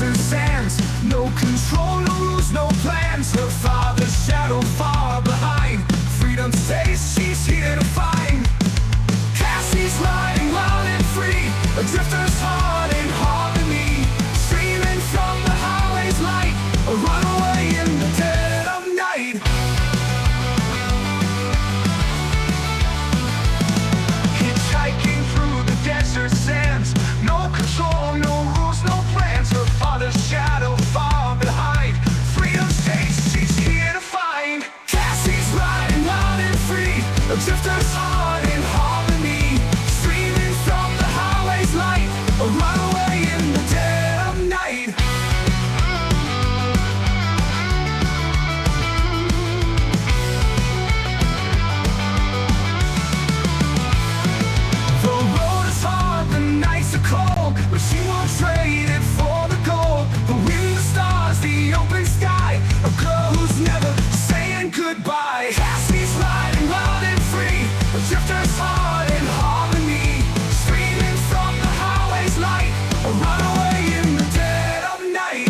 desert sands. No control, no rules, no plans. Her father's shadow far behind. Freedom's taste she's here to find. Cassie's riding wild and free, a drifter's heart in harmony. Streaming from the highway's light, a runaway in the dead of night. Hitchhiking through the desert sands. No control, no rules, no plans. Her father's shadow far behind. Freedom's taste she's here to find. Cassie's riding wild and free, a drifter's heart in harmony. Streaming from the highway's light, a runaway in the dead of night. The road is hard, the nights are cold, but she won't trade it for the gold. The wind, the stars, the open sky, a girl who's never saying goodbye. Cassie's riding wild and free, a drifter's heart in harmony. Streaming from the highway's light, a runaway in the dead of night.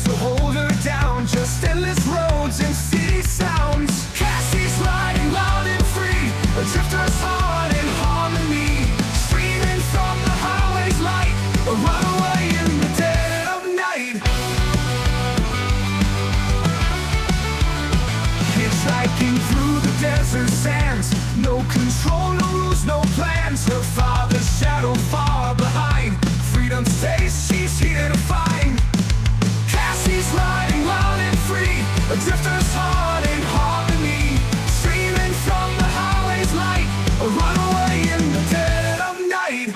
To hold her down, just endless roads and city sounds. Cassie's riding wild and free, a drifter's heart in harmony. Streaming from the highway's light, a runaway in the dead of night. Hitchhiking through the desert sands. No control, no rules, no plans. Her father's shadow far behind. Freedom's taste she's here to find. Cassie's riding wild and free, a drifter's heart in harmony. Streaming from the highway's light, a runaway in the dead of night.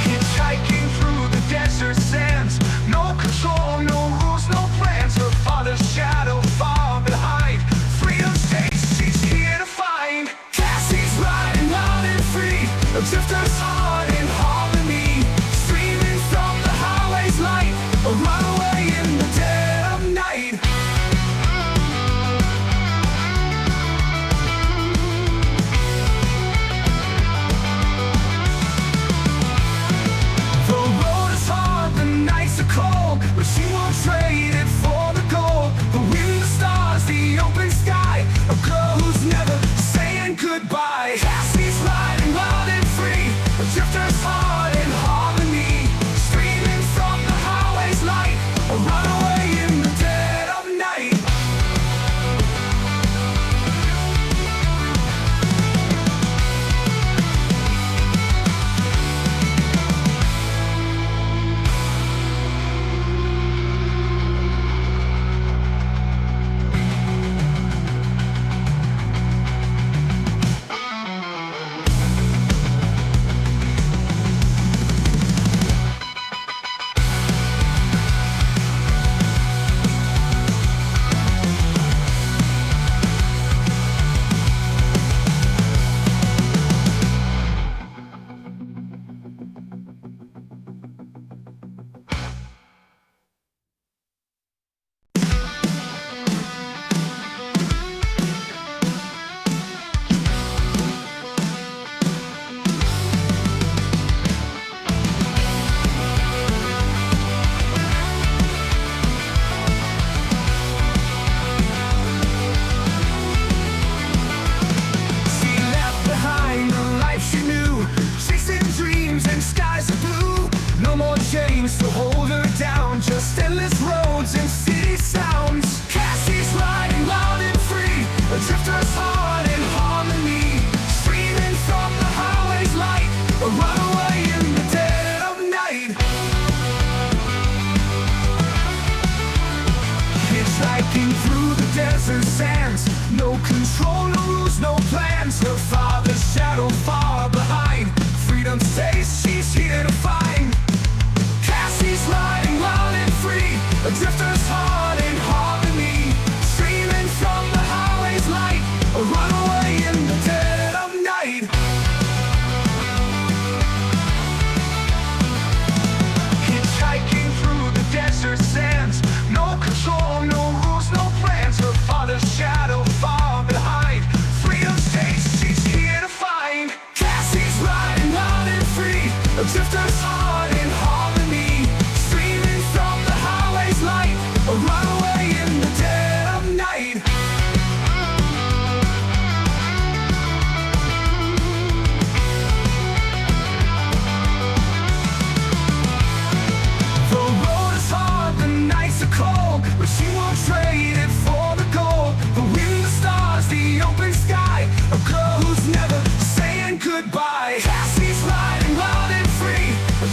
Hitchhiking through the desert sands. No control, no rules, no plans. Her father's shadow far behind. Freedom's taste she's here to find. Cassie's riding wild and free, a drifter's heart in harmony. Streaming from the highway's light, a runaway in the dead of night. The road is hard, the nights are cold, but she won't trade it for the gold. The wind, the stars, the open sky, a girl who's never saying goodbye. Cassie's riding wild and free, a chains to hold her down, just endless roads and city sounds. Cassie's riding loud and free, a drifter's heart in harmony, streaming from the highway's light, a runaway in the dead of night. Hitchhiking through the desert sands, no control, no rules, no plans. Her father's shadow far behind, freedom's taste she's here to find. Cassie's riding loud and free, a drifter's heart in harmony, streaming from the highway's light, a runaway in the dead of night. Hitchhiking through the desert sands, no control, no rules, no plans. Her father's shadow far behind, freedom's taste she's here to find. Cassie's riding loud and free, a drifter's heart in harmony, streaming from the highway's light, a runaway in the dead of night. The road is hard, the nights are cold, but she won't trade it for the gold. The wind, the stars, the open sky, a girl who's never saying goodbye. Cassie's riding loud and free, a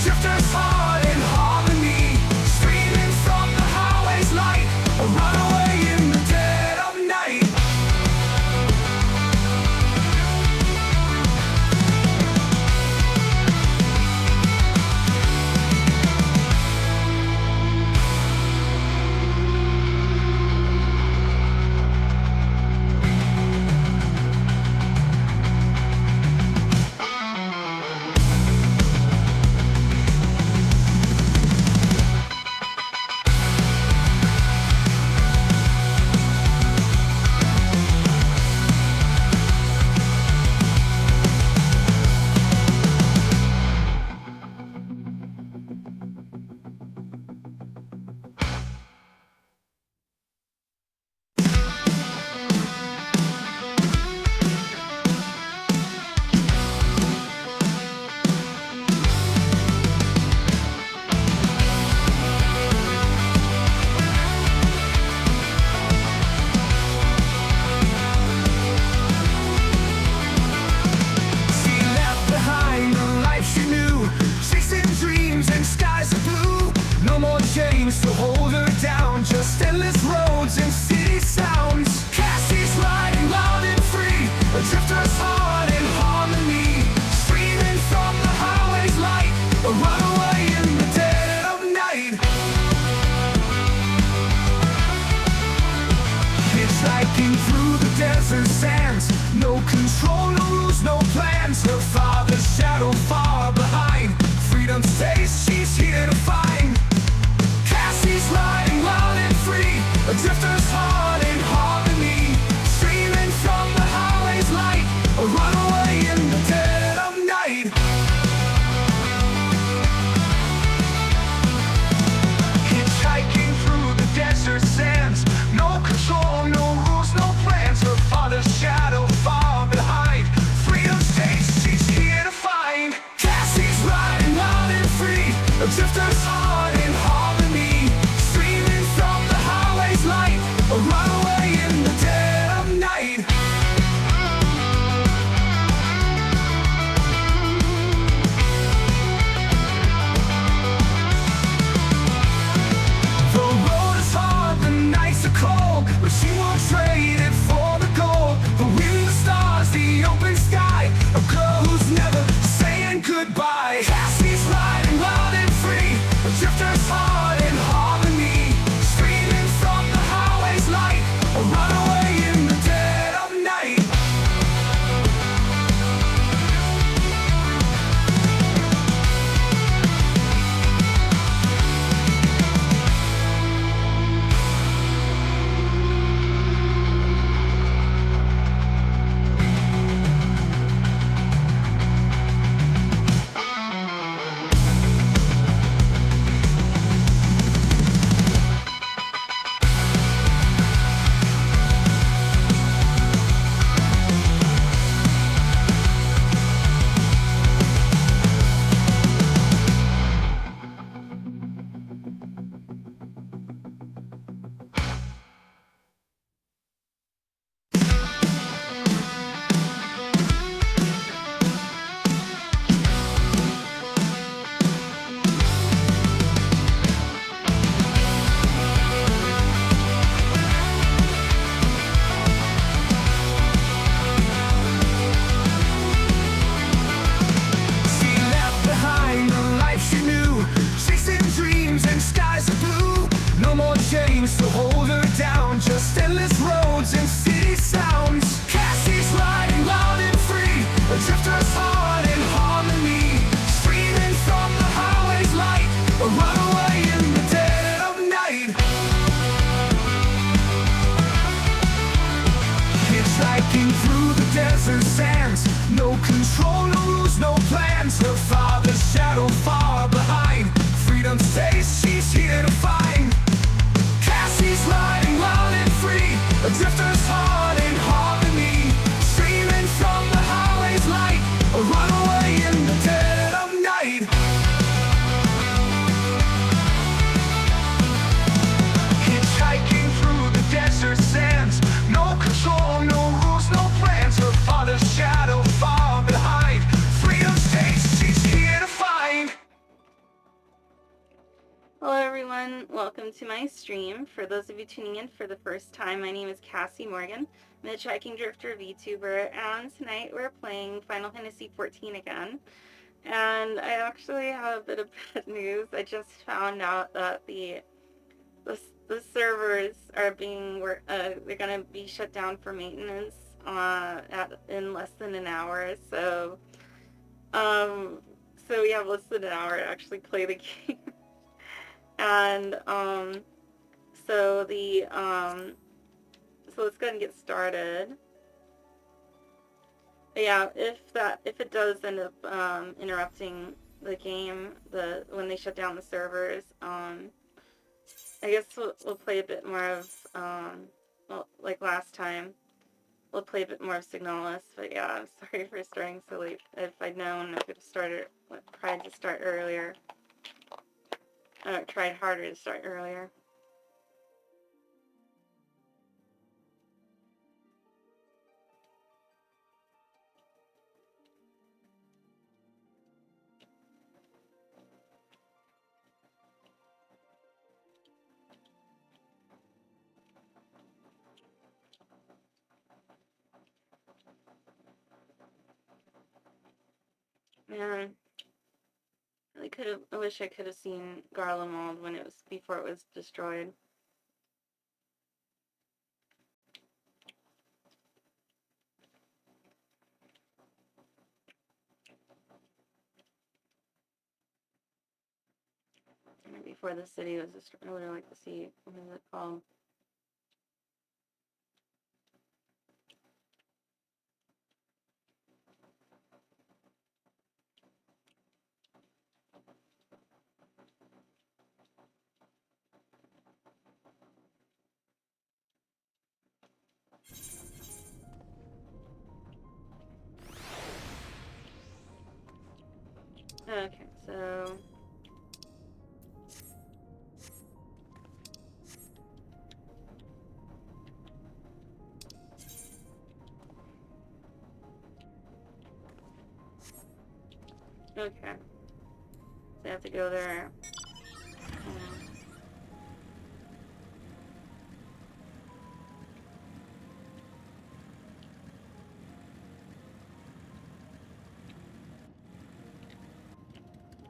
Hitchhiking through the desert sands, no control, no rules, no plans. Her father's shadow far behind, freedom's taste she's here to find. Cassie's riding wild and free, a drifter's heart in harmony, streaming from the highway's light, a runaway in the dead of night. Hitchhiking through the desert sands, no control, no rules, no plans. Her father's shadow far behind, freedom's taste she's here to find. Hello everyone, welcome to my stream. For those of you tuning in for the first time, my name is Cassie Morgan. I'm a Hitchhiking Drifter VTuber, and tonight we're playing Final Fantasy XIV again. And I actually have a bit of bad news. I just found out that the servers are being they're gonna be shut down for maintenance in less than an hour. So we have less than an hour to actually play the game. And so let's go ahead and get started. But yeah, if it does end up interrupting the game, when they shut down the servers, I guess we'll play a bit more of well, like last time, we'll play a bit more of Signalis. But yeah, I'm sorry for starting so late. If I'd known, I could have tried to start earlier. Tried harder to start earlier. Man, I wish I could have seen Garlemald before it was destroyed. Before the city was destroyed. I would really like to see, what is it called? Okay, so okay, so I have to go there.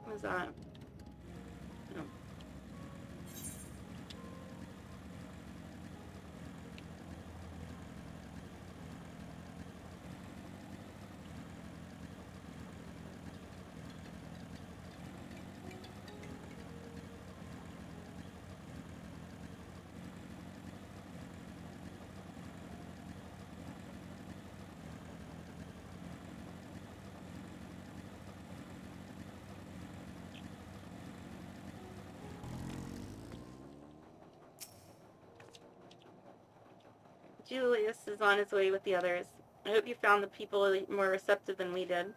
What was that? No. Julius is on his way with the others. I hope you found the people more receptive than we did.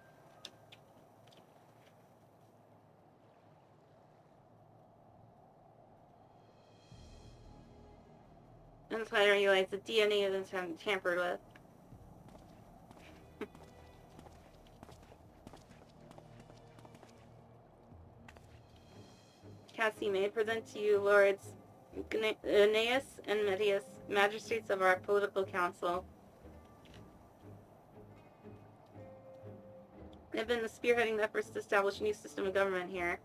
That's why I realized the DNA isn't tampered with. Cassie, may I present to you Lords Aeneas and Medius, magistrates of our political council. They have been spearheading the efforts to establish a new system of government here.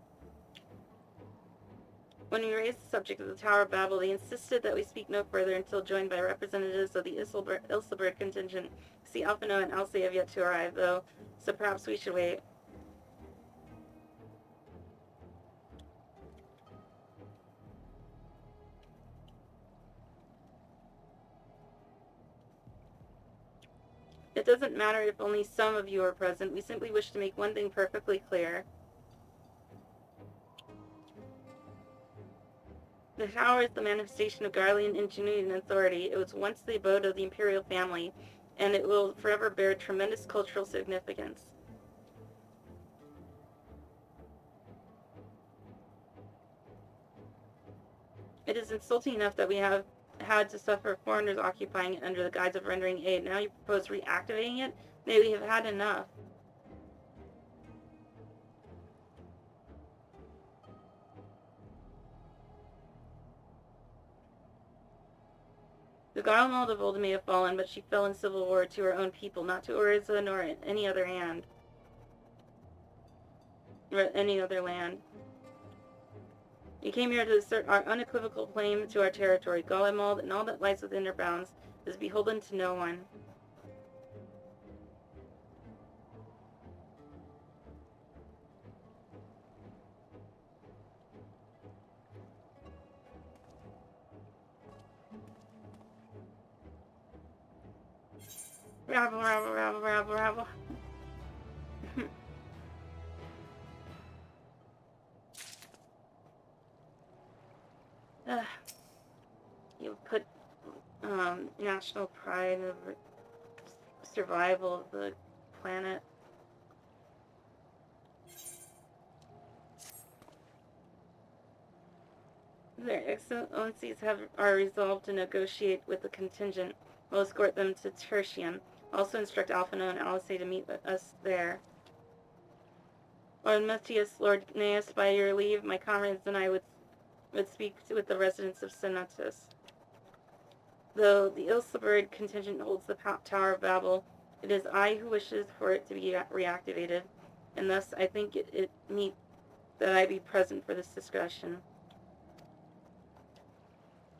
When we raised the subject of the Tower of Babel, they insisted that we speak no further until joined by representatives of the Ilsilbert contingent. See, Alphino and Elsie have yet to arrive, though, so perhaps we should wait. It doesn't matter if only some of you are present. We simply wish to make one thing perfectly clear. The tower is the manifestation of Garlean ingenuity and authority. It was once the abode of the imperial family, and it will forever bear tremendous cultural significance. It is insulting enough that we have had to suffer foreigners occupying it under the guise of rendering aid. Now you propose reactivating it? Nay, we have had enough. The Garlemald of old may have fallen, but she fell in civil war to her own people, not to Uriza nor any other hand. Or any other land. We came here to assert our unequivocal claim to our territory. Garlemald and all that lies within her bounds is beholden to no one. Rabble, rabble, rabble, rabble, rabble. You put national pride of survival of the planet. Their excellencies are resolved to negotiate with the contingent. We'll escort them to Tertium. Also instruct Alphino and Alice to meet us there. Lord Metius, Lord Gnaeus, by your leave, my comrades and I would speak with the residents of Senatus. Though the ill-suburred contingent holds the Tower of Babel, it is I who wishes for it to be reactivated, and thus I think it meet that I be present for this discussion.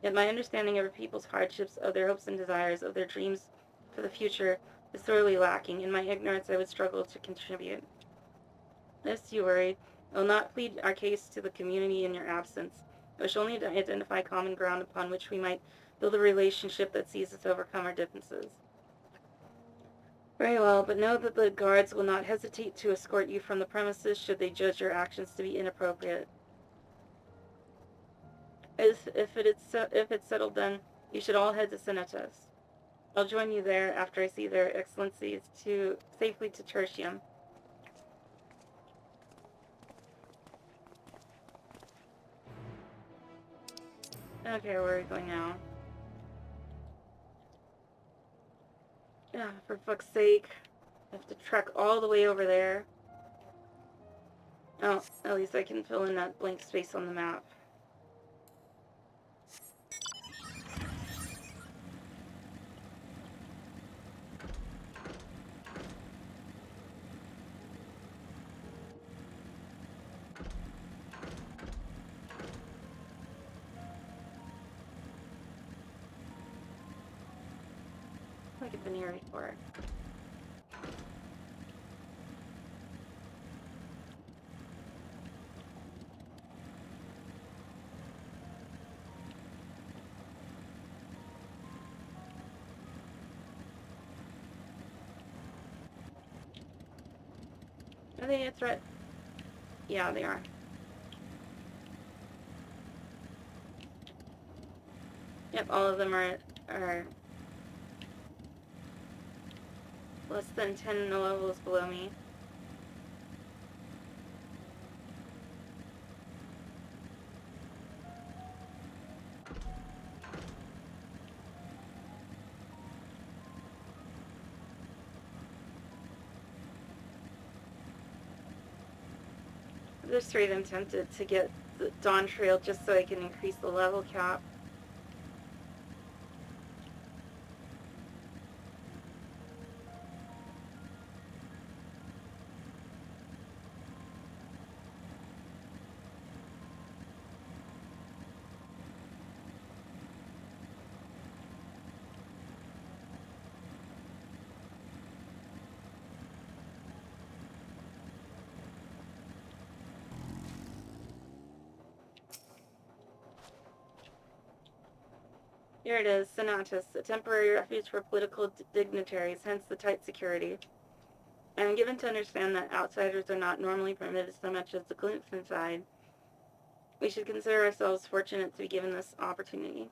Yet my understanding of our people's hardships, of their hopes and desires, of their dreams for the future, is sorely lacking. In my ignorance, I would struggle to contribute. Lest you worry, I will not plead our case to the community in your absence. I wish only to identify common ground upon which we might build a relationship that sees us overcome our differences. Very well, but know that the guards will not hesitate to escort you from the premises should they judge your actions to be inappropriate. If it's settled, then you should all head to Senatus. I'll join you there after I see their excellencies safely to Tertium. Okay, where are we going now? For fuck's sake. I have to trek all the way over there. Oh, at least I can fill in that blank space on the map. I think I've been here before. Are they a threat? Yeah, they are. Yep, all of them are less than 10 levels below me. This rate I'm tempted to get the Dawn Trail just so I can increase the level cap. Here it is, Senatus, a temporary refuge for political dignitaries, hence the tight security. I am given to understand that outsiders are not normally permitted so much as a glimpse inside. We should consider ourselves fortunate to be given this opportunity.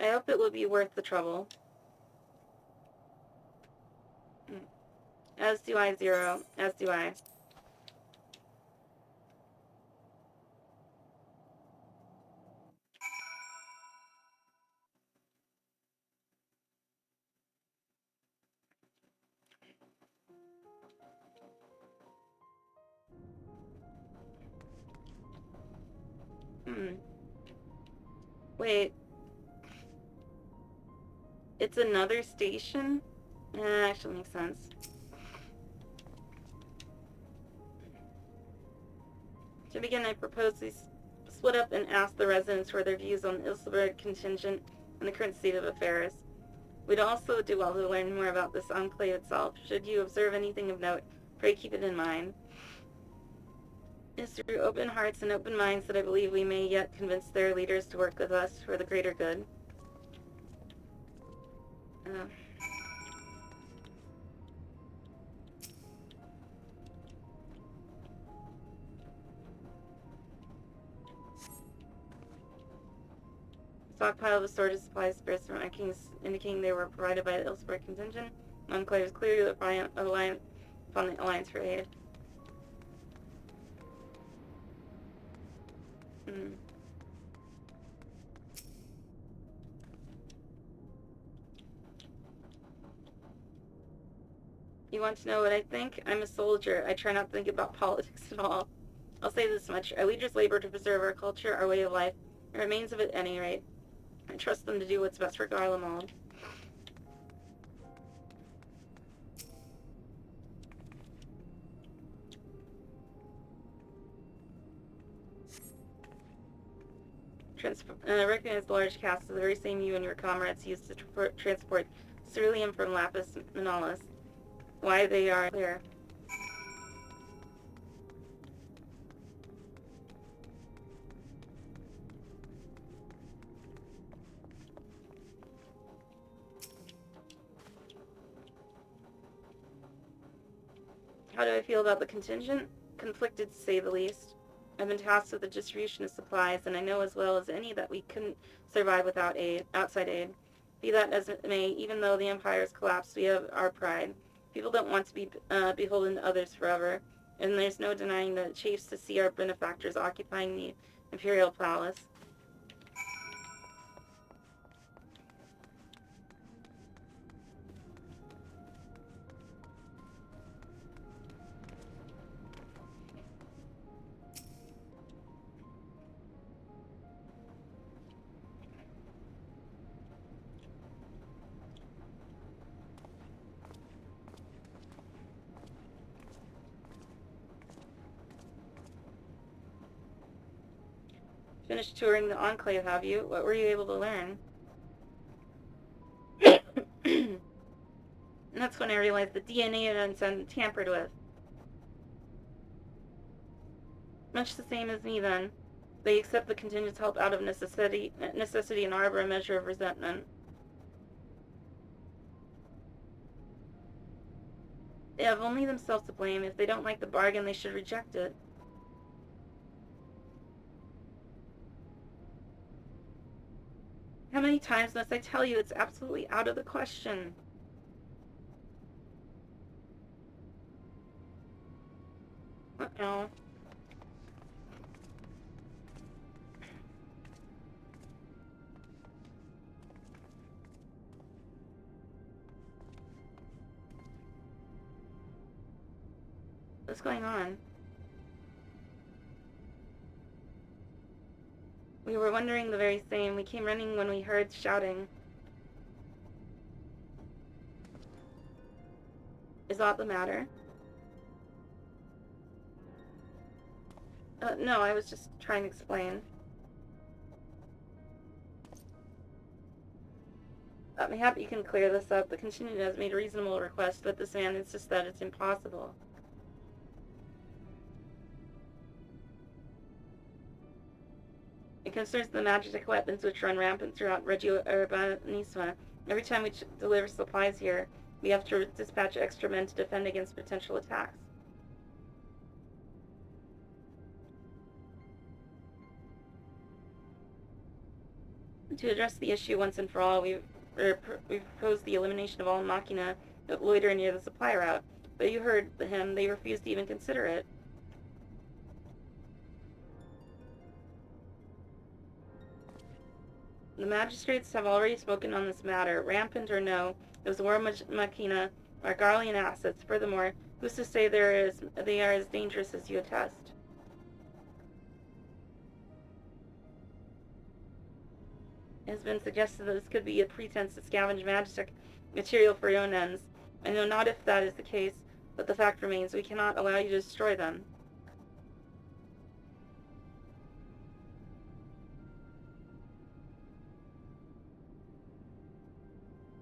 I hope it will be worth the trouble. As do I, Zero. As do I. Wait. It's another station? That actually makes sense. To begin, I propose we split up and ask the residents for their views on the Ilseberg contingent and the current state of affairs. We'd also do well to learn more about this enclave itself. Should you observe anything of note, pray keep it in mind. It's through open hearts and open minds that I believe we may yet convince their leaders to work with us for the greater good. Stockpile of assorted supplies dispersed from Ekings, indicating they were provided by the Ilseberg contingent. Enclave is clearly upon the Alliance for aid. You want to know what I think? I'm a soldier. I try not to think about politics at all. I'll say this much. Our leaders labor to preserve our culture, our way of life. It remains of it at any rate. I trust them to do what's best for Garlemald. Recognize the large cast of the very same you and your comrades used to transport ceruleum from Lapis Manalis. Why they are clear. How do I feel about the contingent? Conflicted, to say the least. I've been tasked with the distribution of supplies, and I know as well as any that we couldn't survive without outside aid. Be that as it may, even though the Empire has collapsed, we have our pride. People don't want to be beholden to others forever, and there's no denying that it chafes to see our benefactors occupying the Imperial Palace. Finished touring the Enclave, have you? What were you able to learn? And that's when I realized the DNA had been tampered with. Much the same as me, then. They accept the contingent's help out of necessity and harbor a measure of resentment. They have only themselves to blame. If they don't like the bargain, they should reject it. How many times must I tell you it's absolutely out of the question? Uh-oh. What's going on? We were wondering the very same. We came running when we heard shouting. Is aught the matter? No, I was just trying to explain. I'm happy you can clear this up. The contingent has made a reasonable request, but this man insists that it's impossible. It concerns the magic weapons which run rampant throughout Reggio Urbanisma. Every time we deliver supplies here, we have to dispatch extra men to defend against potential attacks. To address the issue once and for all, we proposed the elimination of all machina that loiter near the supply route. But you heard him, they refused to even consider it. The magistrates have already spoken on this matter. Rampant or no, those war machina are Garlean assets. Furthermore, who's to say they are as dangerous as you attest? It has been suggested that this could be a pretense to scavenge magic material for your own ends. I know not if that is the case, but the fact remains we cannot allow you to destroy them.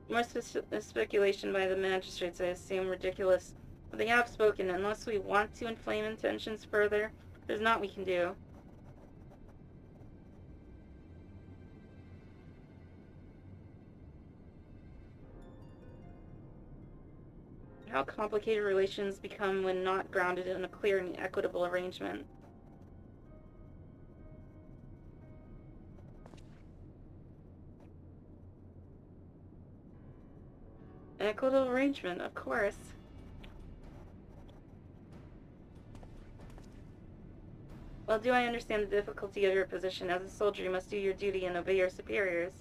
More speculation by the magistrates, I assume, ridiculous. But they have spoken. Unless we want to inflame intentions further, there's naught we can do. How complicated relations become when not grounded in a clear and equitable arrangement. An equitable arrangement, of course. Well, do I understand the difficulty of your position? As a soldier, you must do your duty and obey your superiors.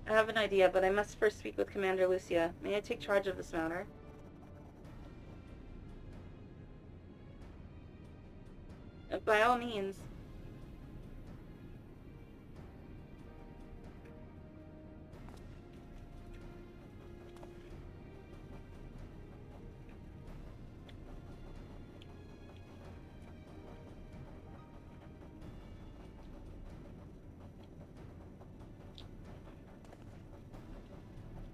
I have an idea, but I must first speak with Commander Lucia. May I take charge of this matter? By all means.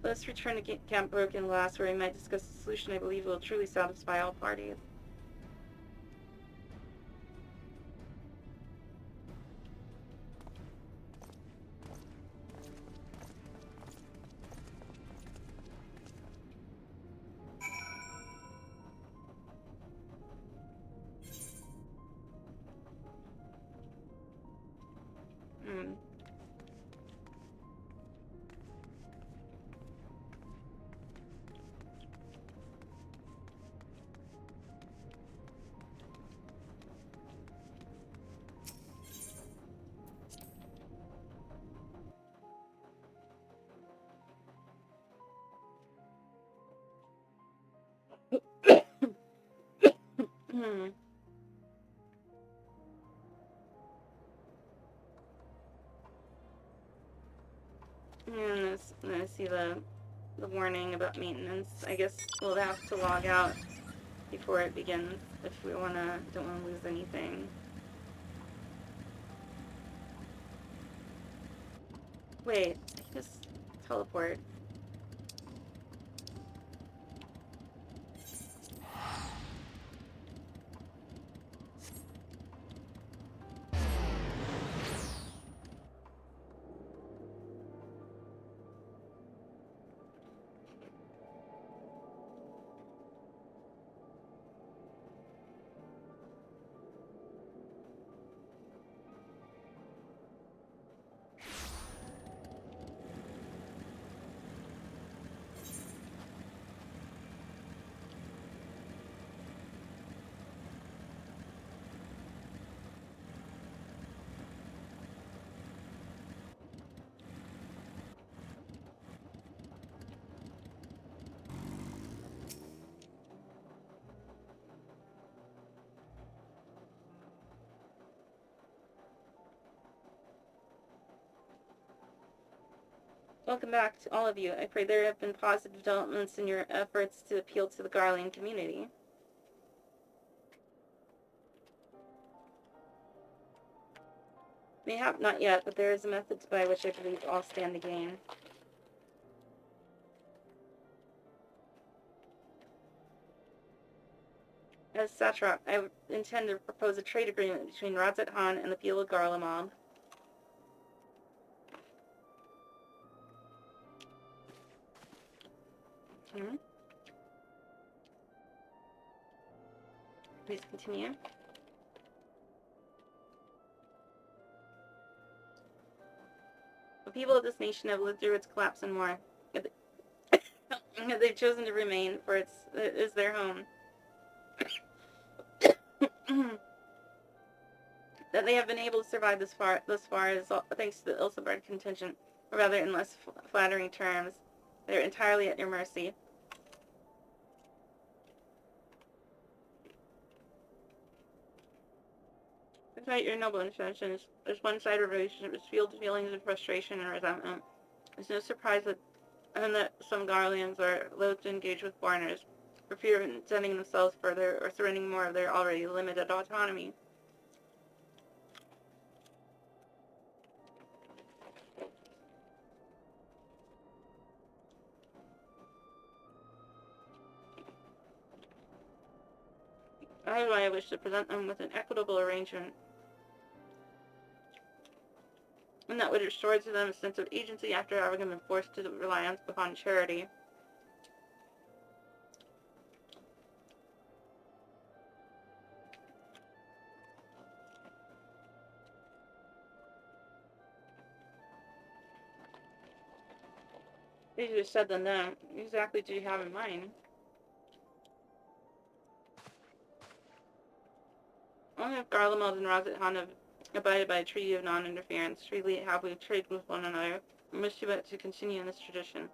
Let's return to Camp Broken Glass, where we might discuss a solution I believe will truly satisfy all parties. And I see the warning about maintenance. I guess we'll have to log out before it begins if we don't want to lose anything. Wait, I can just teleport. Welcome back to all of you. I pray there have been positive developments in your efforts to appeal to the Garlean community. Mayhap not yet, but there is a method by which I believe all stand to gain. As satrap, I intend to propose a trade agreement between Radzat Han and the people of Garlemald. Please continue. The people of this nation have lived through its collapse and more. They've chosen to remain, for it is their home. That they have been able to survive thus far is thanks to the Ilsebard contingent, or rather, in less flattering terms, they're entirely at your mercy. Despite your noble intentions, this one-sided relationship is filled with feelings of frustration and resentment. It's no surprise that some Garleans are loath to engage with foreigners, for fear of extending themselves further or surrendering more of their already limited autonomy. That is why I wish to present them with an equitable arrangement, and that would restore to them a sense of agency after having been forced to rely upon charity. Easier said than done. What exactly do you have in mind? Only if Garlemald and Radzat Han have abided by a treaty of non-interference, freely have we traded with one another, and wish to continue in this tradition.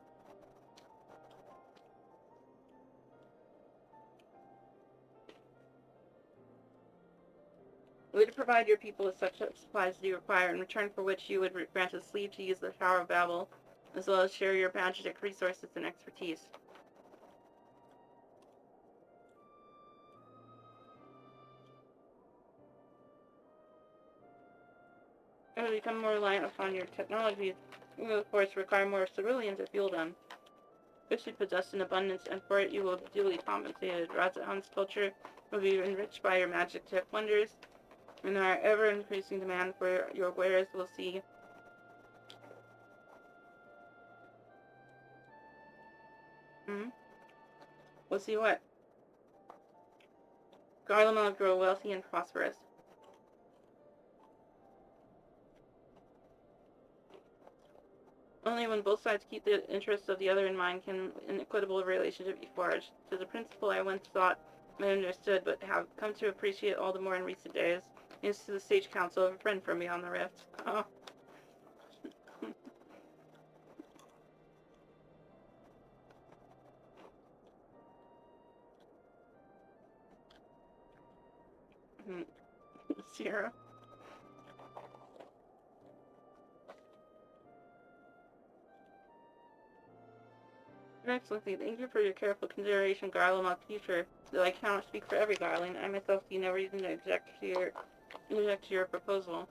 We would provide your people with such supplies as you require, in return for which you would grant us leave to use the Tower of Babel, as well as share your magic resources and expertise. As we become more reliant upon your technologies, we will of course require more cerulean to fuel them, which we possess in abundance, and for it you will be duly compensated. Radzat Han's culture will be enriched by your magic tech wonders, and our ever-increasing demand for your wares will see We'll see what? Garlemald grow wealthy and prosperous. Only when both sides keep the interests of the other in mind can an equitable relationship be forged. It is a principle I once thought I understood, but have come to appreciate all the more in recent days. Thanks to the sage counsel of a friend from beyond the rift. Oh. Sierra. Your Excellency, thank you for your careful consideration of Garlemald's future. Though I cannot speak for every Garland, I myself see no reason to object to your proposal.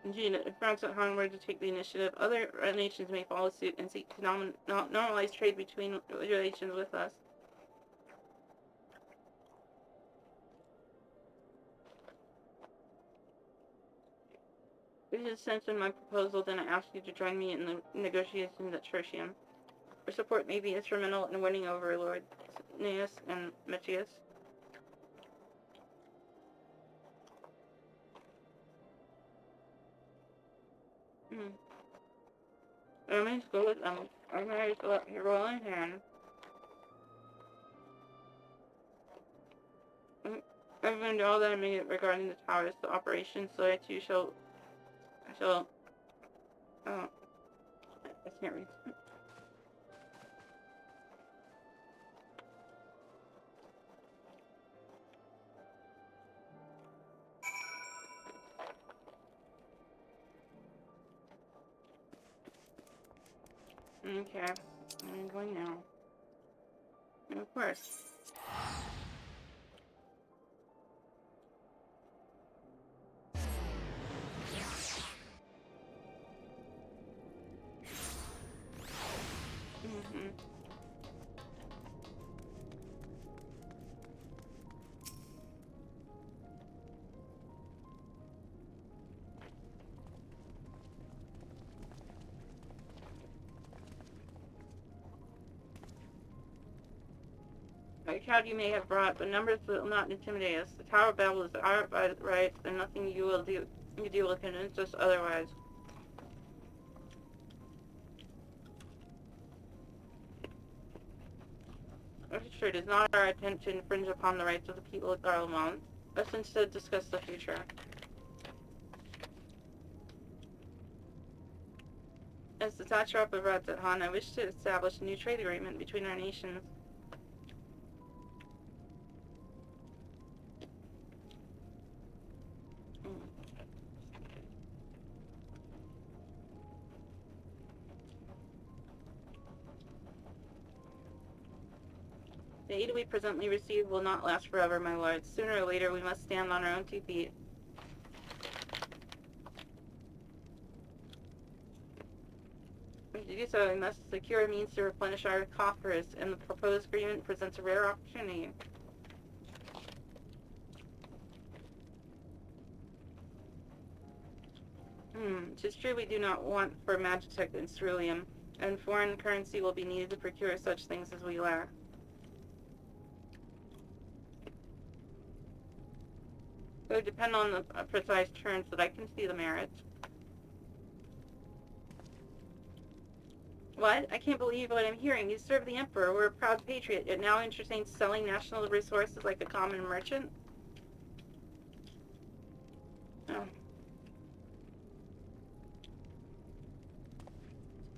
Indeed, if Radzat Han were to take the initiative, other nations may follow suit and seek to normalize trade between relations with us. If it is sense in my proposal, then I ask you to join me in the negotiations at Tertium. Your support may be instrumental in winning over Lord Neus and Matthias. I may go with them. I may let your royal in hand. I've learned all that I may regarding the towers, the operations, so that you shall. Oh, I can't read. Okay, I'm going now. And of course. what crowd you may have brought, but numbers will not intimidate us. The Tower of Babel is our right, and nothing you do will convince us otherwise. Sure, it is not our intent to infringe upon the rights of the people of Garlemald. Let's instead discuss the future. As the Satrap of Radzethan, I wish to establish a new trade agreement between our nations. The aid we presently receive will not last forever, my lords. Sooner or later, we must stand on our own 2 feet. To do so, we must secure a means to replenish our coffers, and the proposed agreement presents a rare opportunity. It is true we do not want for Magitech and ceruleum, and foreign currency will be needed to procure such things as we lack. It would depend on the precise terms, but I can see the merits. What? I can't believe what I'm hearing. You serve the Emperor. We're a proud patriot, yet now entertains selling national resources like a common merchant? Oh.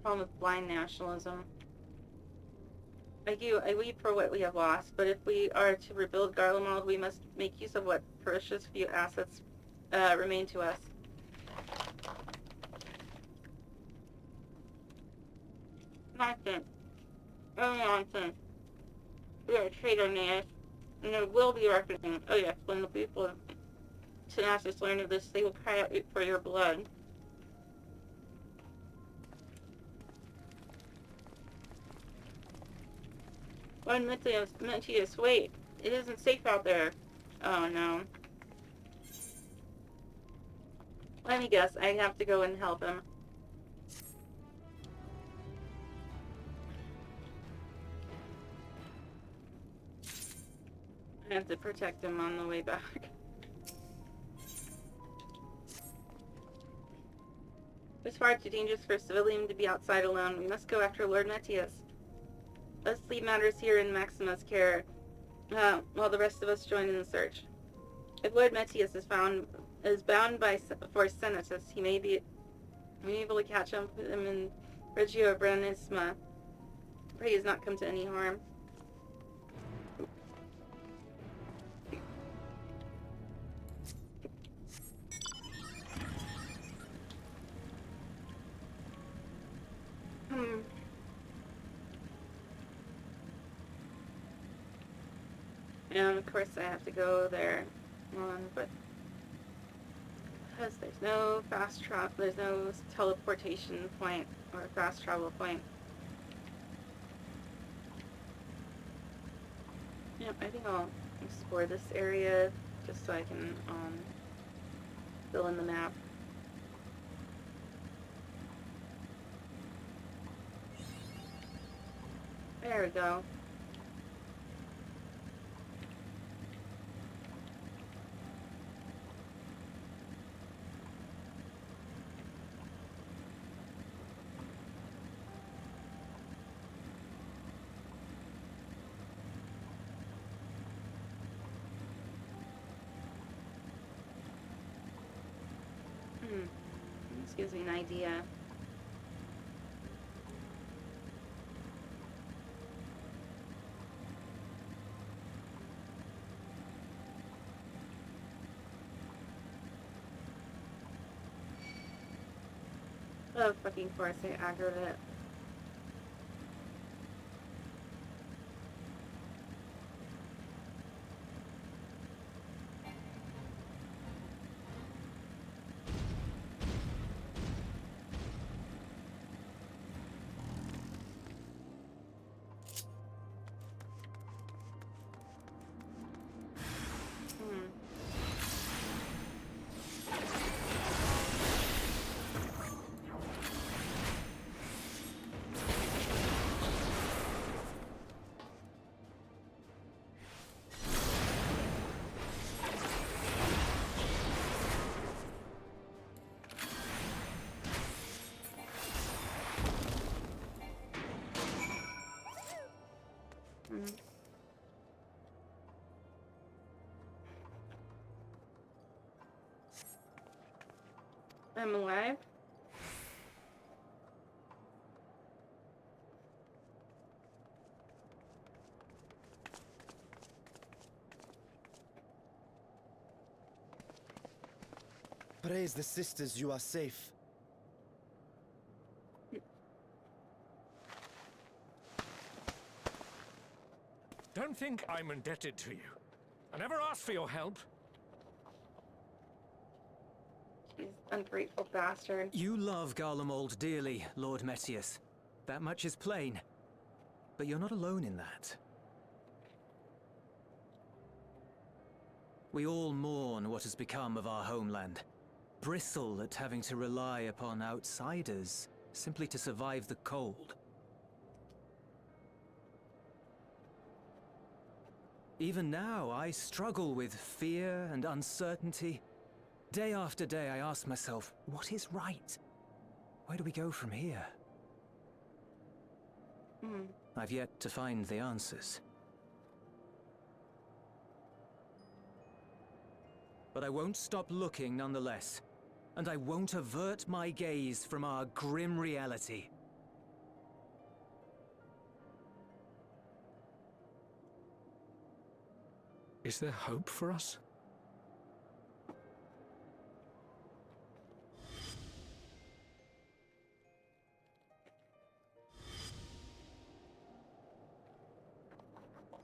Problem with blind nationalism. I weep for what we have lost, but if we are to rebuild Garlemald, we must make use of what precious few assets remain to us. Nonsense. Oh, nonsense. We are a traitor, Naeus, and there will be reckoning. Oh yes, when the people of Tenacis learn of this, they will cry out for your blood. One Mentius, wait. It isn't safe out there. Oh no. Let me guess, I have to go and help him. I have to protect him on the way back. It's far too dangerous for a civilian to be outside alone. We must go after Lord Mentius. Let's leave matters here in Maxima's care, while the rest of us join in the search. If Lord Mentius is bound for Senatus, he may be able to catch up with him in Regio Branisma. Pray he has not come to any harm. And of course I have to go there but because there's no there's no teleportation point or fast travel point. Yep, I think I'll explore this area just so I can fill in the map. There we go. This gives me an idea. Oh, fucking course, I aggroed it. I'm alive? Praise the sisters, you are safe. Don't think I'm indebted to you. I never asked for your help. He's ungrateful bastard. You love Garlemald dearly, Lord Metius. That much is plain. But you're not alone in that. We all mourn what has become of our homeland. Bristle at having to rely upon outsiders simply to survive the cold. Even now, I struggle with fear and uncertainty. Day after day, I ask myself, what is right? Where do we go from here? I've yet to find the answers. But I won't stop looking nonetheless. And I won't avert my gaze from our grim reality. Is there hope for us?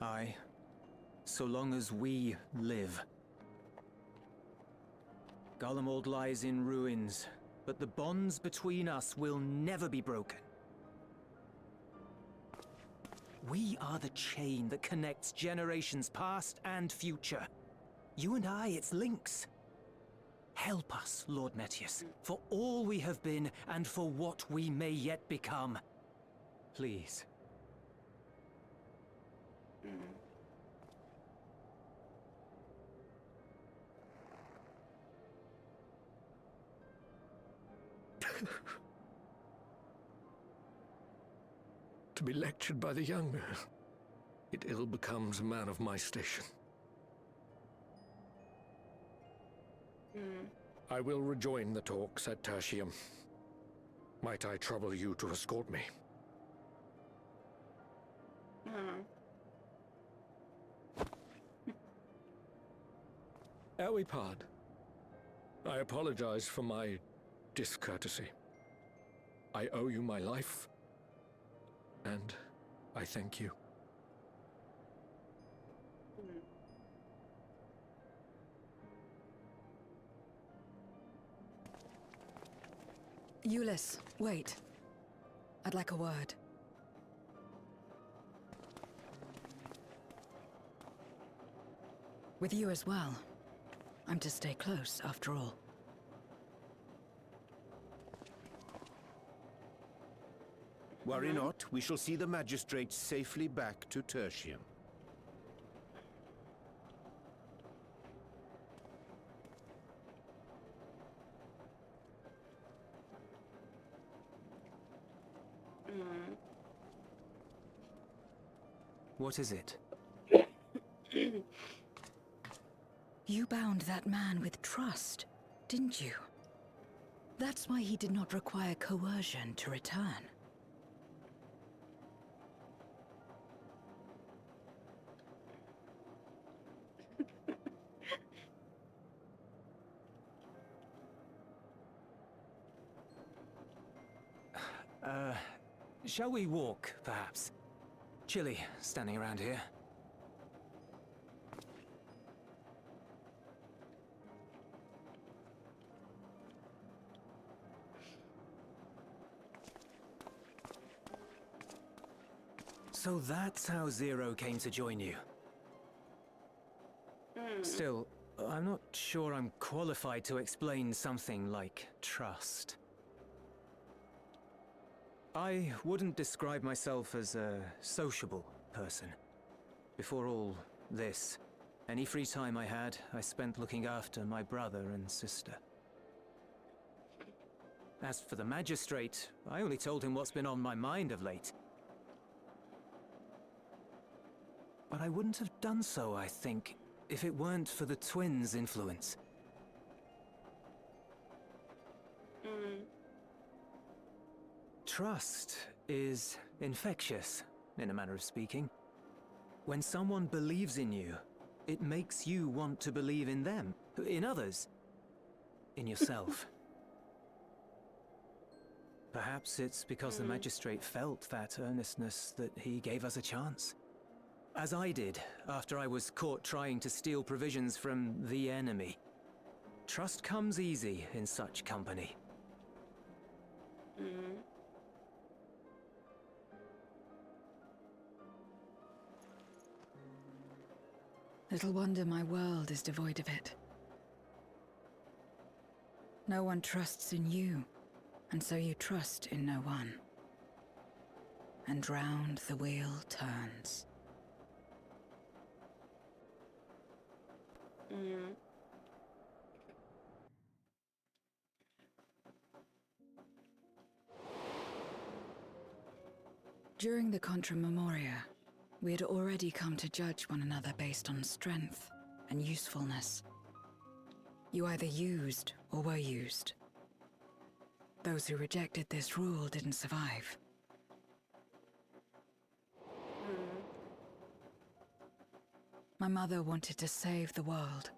Aye. So long as we live. Garlemald lies in ruins, but the bonds between us will never be broken. We are the chain that connects generations past and future. You and I, it's links. Help us, Lord Metius, for all we have been and for what we may yet become. Please. To be lectured by the younger, it ill becomes a man of my station. I will rejoin the talks at Tertium. Might I trouble you to escort me? Ere we part, I apologize for my discourtesy. I owe you my life, and I thank you. Ulyss, wait. I'd like a word. With you as well. I'm to stay close, after all. Worry not, we shall see the magistrate safely back to Tertium. What is it? You bound that man with trust, didn't you? That's why he did not require coercion to return. Shall we walk, perhaps? Chilly, standing around here. So that's how Zero came to join you. Still, I'm not sure I'm qualified to explain something like trust. I wouldn't describe myself as a sociable person. Before all this, any free time I had, I spent looking after my brother and sister. As for the magistrate, I only told him what's been on my mind of late. But I wouldn't have done so, I think, if it weren't for the twins' influence. Mm. Trust is infectious, in a manner of speaking. When someone believes in you, it makes you want to believe in them, in others, in yourself. Perhaps it's because the magistrate felt that earnestness that he gave us a chance. As I did, after I was caught trying to steal provisions from the enemy. Trust comes easy in such company. Mm. Little wonder my world is devoid of it. No one trusts in you, and so you trust in no one. And round the wheel turns. Mm. During the Contra Memoria, we had already come to judge one another based on strength and usefulness. You either used or were used. Those who rejected this rule didn't survive. Mm. My mother wanted to save the world,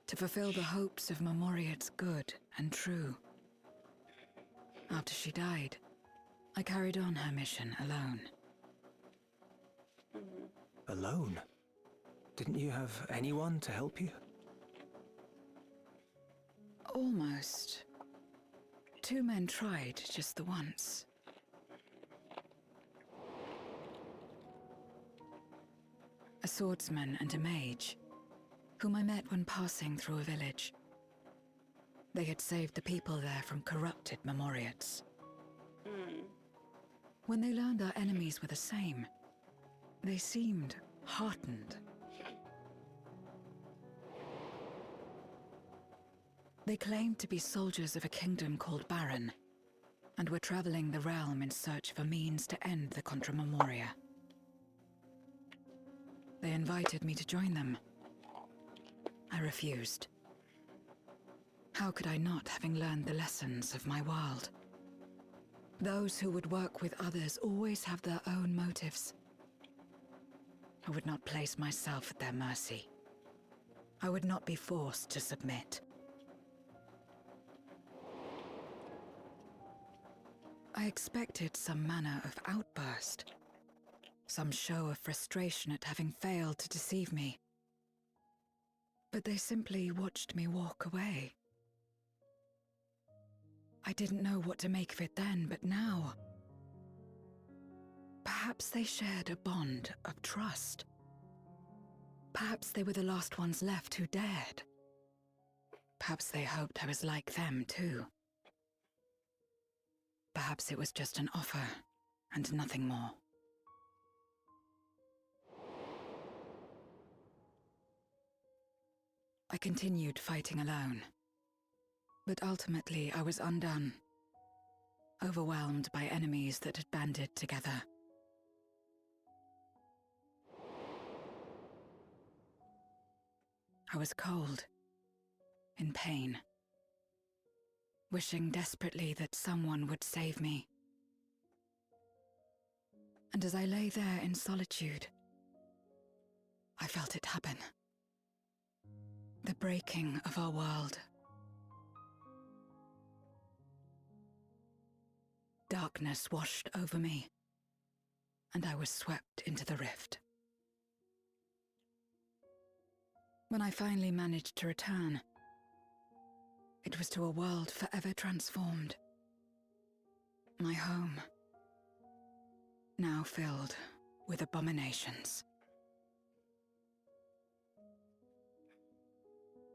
to fulfill the hopes of Memoria's good and true. After she died, I carried on her mission alone. Alone? Didn't you have anyone to help you? Almost. 2 men tried just the once. A swordsman and a mage, whom I met when passing through a village. They had saved the people there from corrupted Memoriates. Mm. When they learned our enemies were the same, they seemed heartened. They claimed to be soldiers of a kingdom called Baron, and were traveling the realm in search of a means to end the Contra Memoria. They invited me to join them. I refused. How could I not, having learned the lessons of my world? Those who would work with others always have their own motives. I would not place myself at their mercy. I would not be forced to submit. I expected some manner of outburst, some show of frustration at having failed to deceive me. But they simply watched me walk away. I didn't know what to make of it then, but now... Perhaps they shared a bond of trust. Perhaps they were the last ones left who dared. Perhaps they hoped I was like them too. Perhaps it was just an offer, and nothing more. I continued fighting alone. But ultimately I was undone, overwhelmed by enemies that had banded together. I was cold, in pain, wishing desperately that someone would save me. And as I lay there in solitude, I felt it happen. The breaking of our world. Darkness washed over me, and I was swept into the rift. When I finally managed to return, it was to a world forever transformed. My home, now filled with abominations.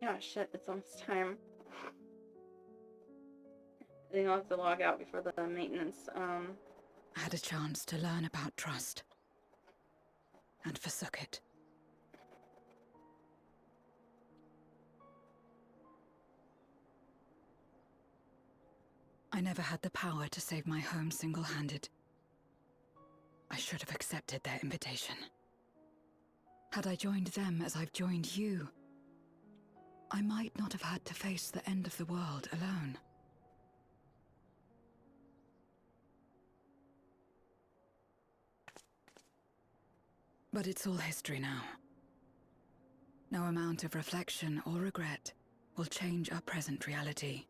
Oh shit, it's almost time. I think I'll have to log out before the maintenance. I had a chance to learn about trust, and forsook it. I never had the power to save my home single-handed. I should have accepted their invitation. Had I joined them as I've joined you, I might not have had to face the end of the world alone. But it's all history now. No amount of reflection or regret will change our present reality.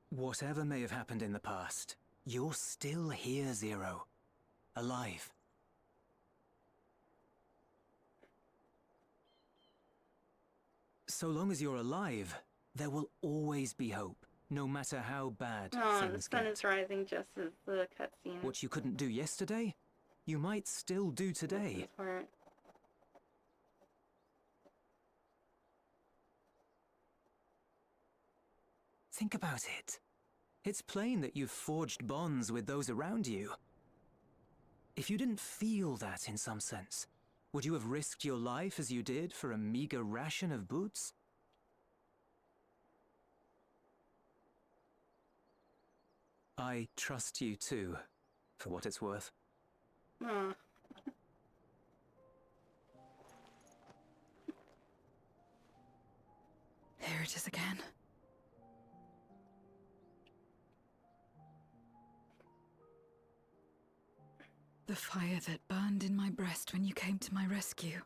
Whatever may have happened in the past, you're still here, Zero. Alive. So long as you're alive, there will always be hope, no matter how bad Oh, the things sun get. is rising just as the cutscene. What you couldn't do yesterday, you might still do today. This part. Think about it. It's plain that you've forged bonds with those around you. If you didn't feel that in some sense, would you have risked your life as you did for a meager ration of boots? I trust you too, for what it's worth. Oh. Here it is again. The fire that burned in my breast when you came to my rescue.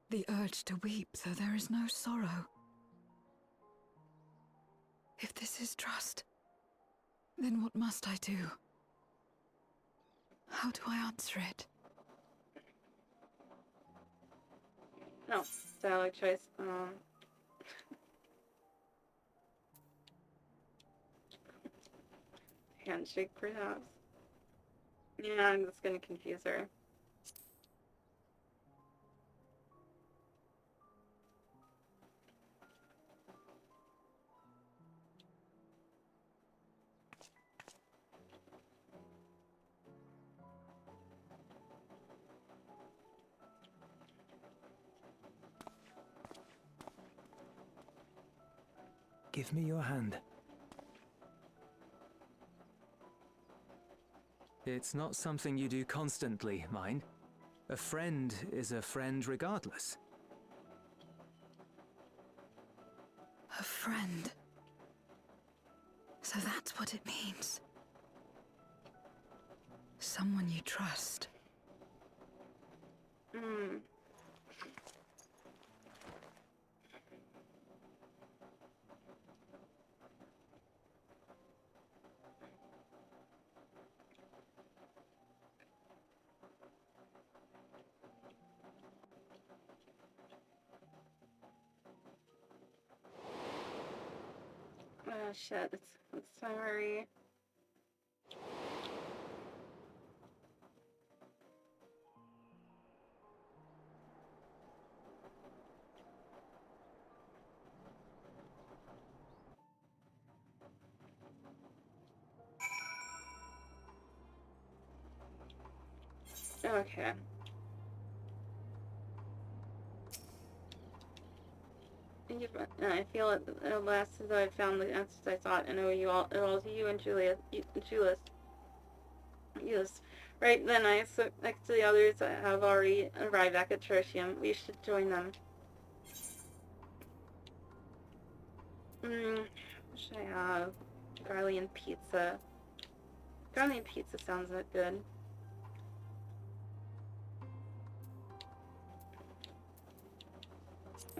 The urge to weep, though there is no sorrow. If this is trust, then what must I do? How do I answer it? No, dialogue choice. Handshake, perhaps. Yeah, I'm just gonna confuse her. Give me your hand. It's not something you do constantly, mind. A friend is a friend regardless. A friend. So that's what it means. Someone you trust. Hmm. Oh shit, it's summary. Okay. I feel at last as though I found the answers I sought, and owe you all to you and Julius. Yes. Right then, next to the others, have already arrived back at Tertium. We should join them. What should I have? Garlic and pizza. Garlic and pizza sounds good.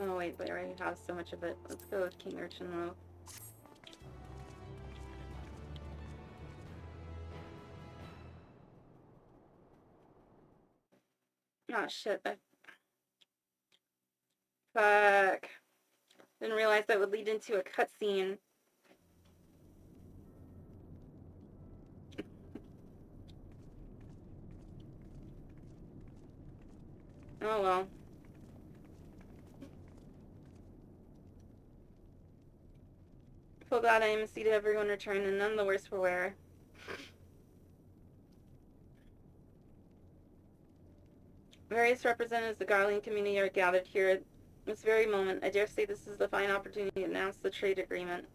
Oh wait, but I already have so much of it. Let's go with King Urchin though. Oh shit. Fuck. Didn't realize that would lead into a cutscene. Oh well. So glad I am to see everyone return, and none the worse for wear. Various representatives of the Garlean community are gathered here at this very moment. I dare say this is the fine opportunity to announce the trade agreement.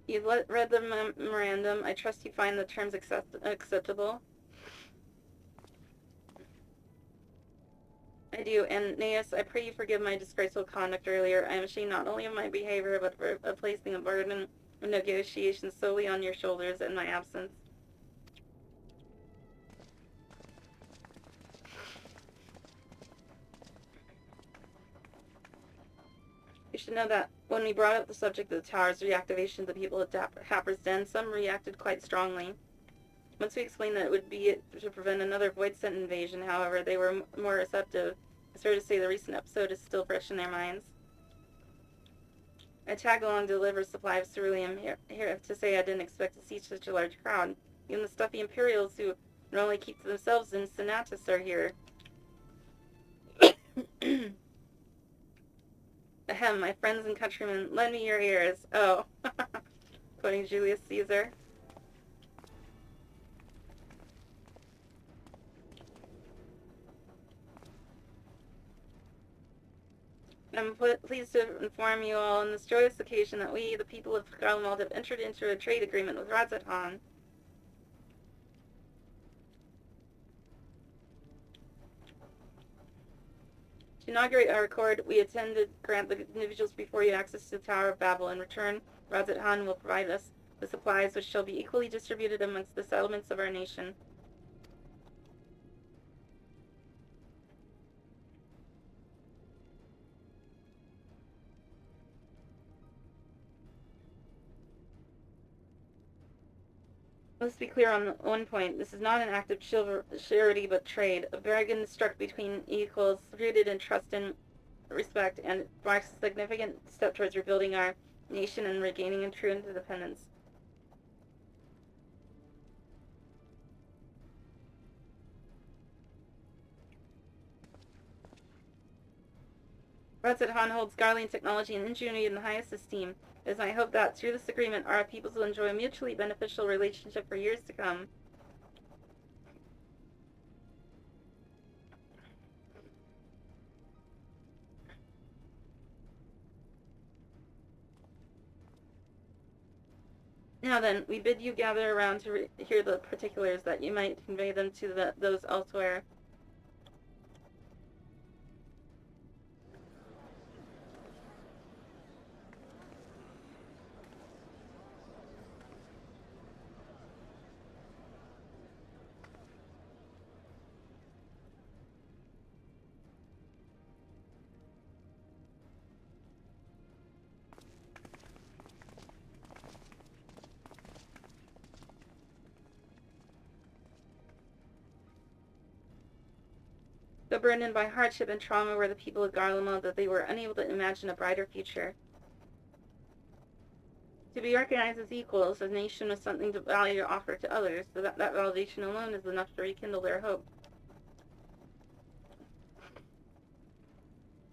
You've read the memorandum. I trust you find the terms acceptable. do, and Naeus, I pray you forgive my disgraceful conduct earlier. I am ashamed not only of my behavior, but of placing a burden of negotiation solely on your shoulders in my absence. You should know that when we brought up the subject of the tower's reactivation, the people at Happer's Den, some reacted quite strongly. Once we explained that it would be to prevent another Void-sent invasion, however, they were more receptive. It's fair to say the recent episode is still fresh in their minds. I tag along to deliver a supply of ceruleum. Here to say I didn't expect to see such a large crowd. Even the stuffy Imperials who normally keep to themselves in Senatus are here. Ahem, my friends and countrymen, lend me your ears. Oh. Quoting Julius Caesar. I'm pleased to inform you all on this joyous occasion that we, the people of Garlemald, have entered into a trade agreement with Radz-at-Han. To inaugurate our accord, we intend to grant the individuals before you access to the Tower of Babel. In return, Radz-at-Han will provide us with supplies which shall be equally distributed amongst the settlements of our nation. Let's be clear on one point. This is not an act of charity, but trade. A bargain struck between equals, rooted in trust and respect, and marks a significant step towards rebuilding our nation and regaining a true independence. Radz-at-Han holds Garlean technology and ingenuity in the highest esteem. It is my hope that, through this agreement, our peoples will enjoy a mutually beneficial relationship for years to come. Now then, we bid you gather around to hear the particulars, that you might convey them to those elsewhere. So burdened by hardship and trauma were the people of Garlemald that they were unable to imagine a brighter future. To be recognized as equals, a nation with something to value to offer to others, so that validation alone is enough to rekindle their hope.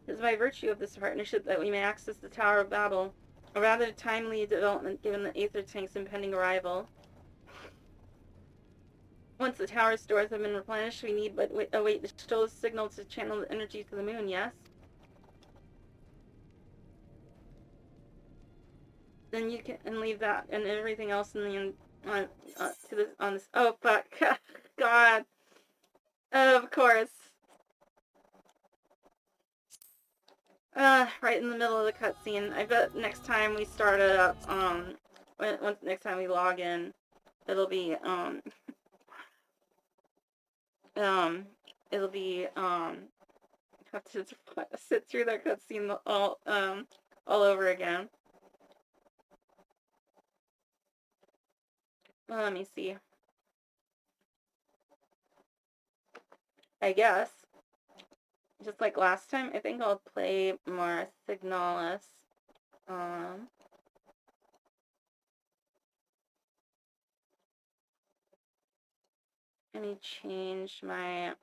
It is by virtue of this partnership that we may access the Tower of Babel, a rather timely development given the Aether Tank's impending arrival. Once the tower's stores have been replenished, we need but await the Stolas signal to channel the energy to the moon, yes? Then you can leave that and everything else in the on this. Oh fuck, God, of course. Right in the middle of the cutscene. I bet next time we start it up, next time we log in, it'll be have to sit through that cutscene all over again. Well, let me see. I guess, just like last time, I think I'll play more Signalis. Let me change my...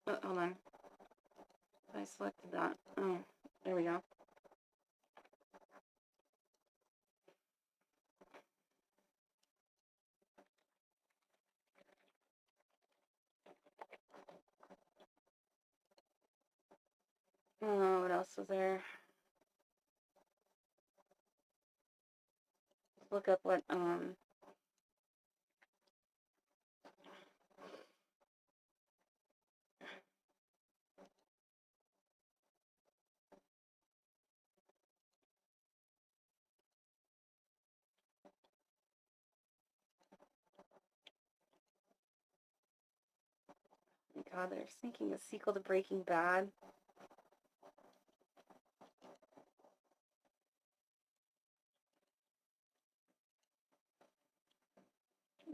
Oh, hold on. I selected that. Oh, there we go. Oh, what else was there? Look up what, God, they're making a sequel to Breaking Bad.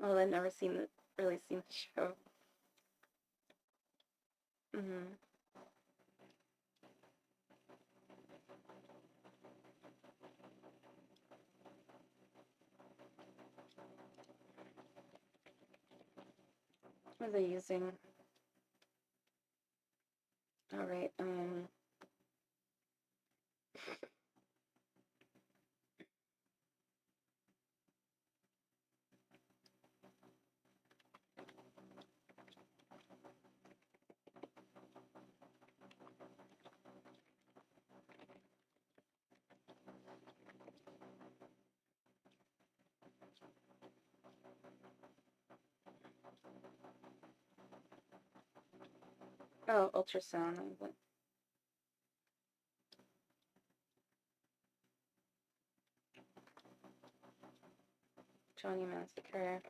Well, I've never really seen the show. Mm-hmm. What are they using? All right. Oh, ultrasound. Johnny Massacre.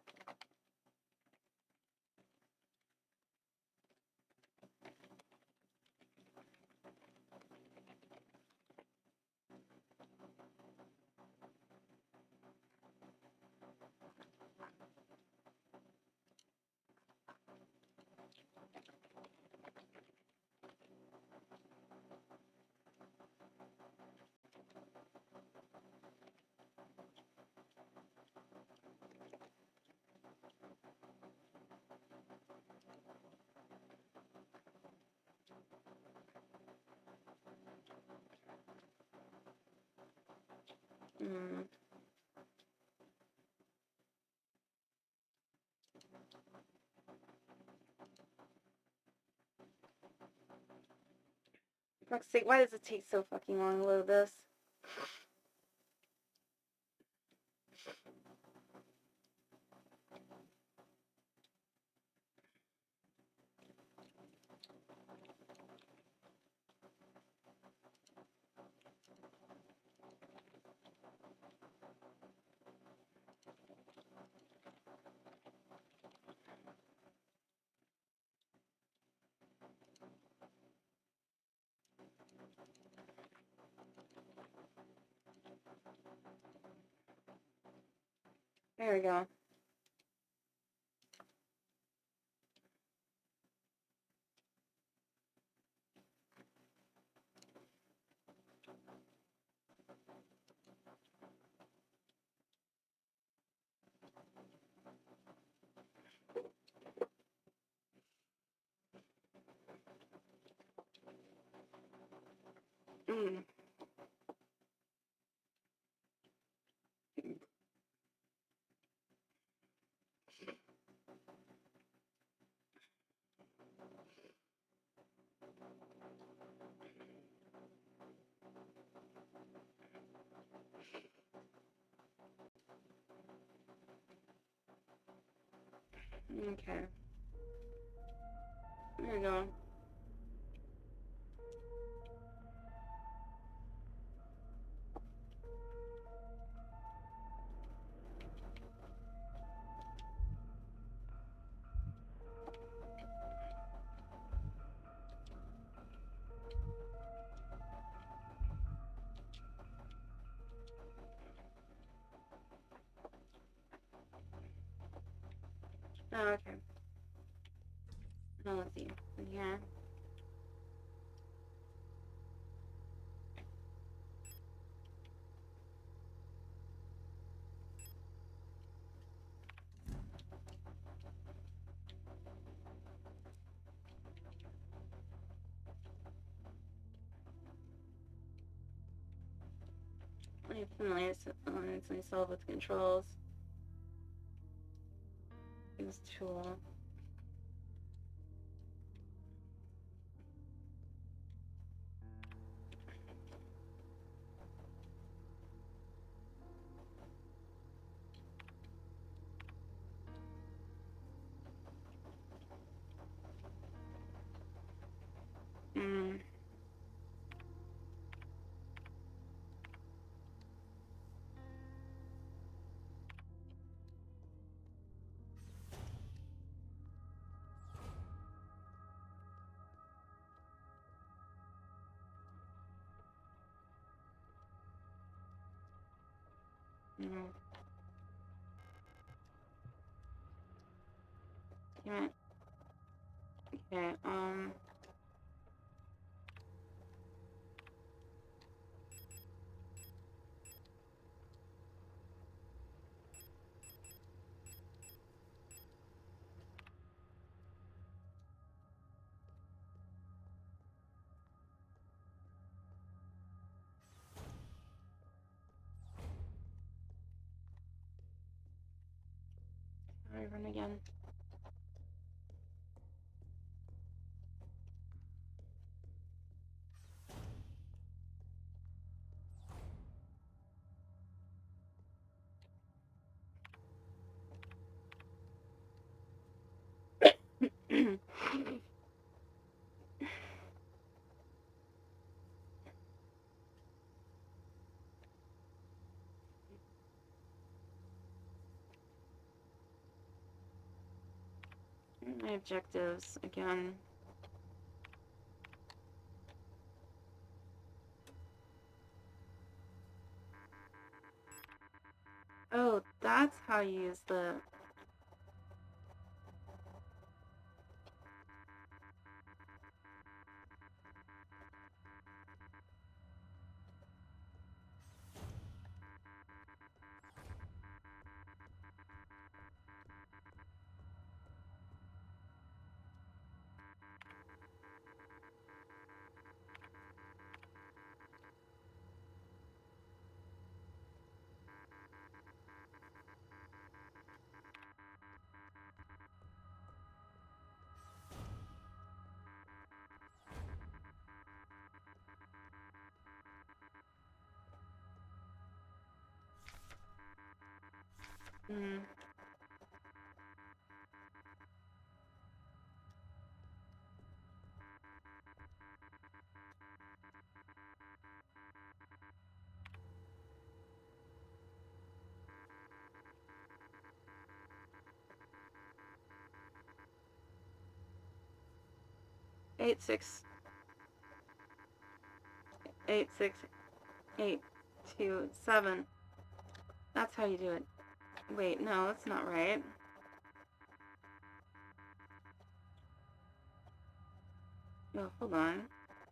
Mm. For fuck's sake, why does it take so fucking long to load this? There we go. Mm. Okay. There we go. Oh, okay. Now let's see. Yeah. I familiarize myself with controls. Use tool. Mm. Mm. Damn it. Okay, how do I run again? My objectives again. Oh, that's how you use the... Mm. Eight, 6, 8, 2, 7. That's how you do it. Wait, no, that's not right. Oh, hold on.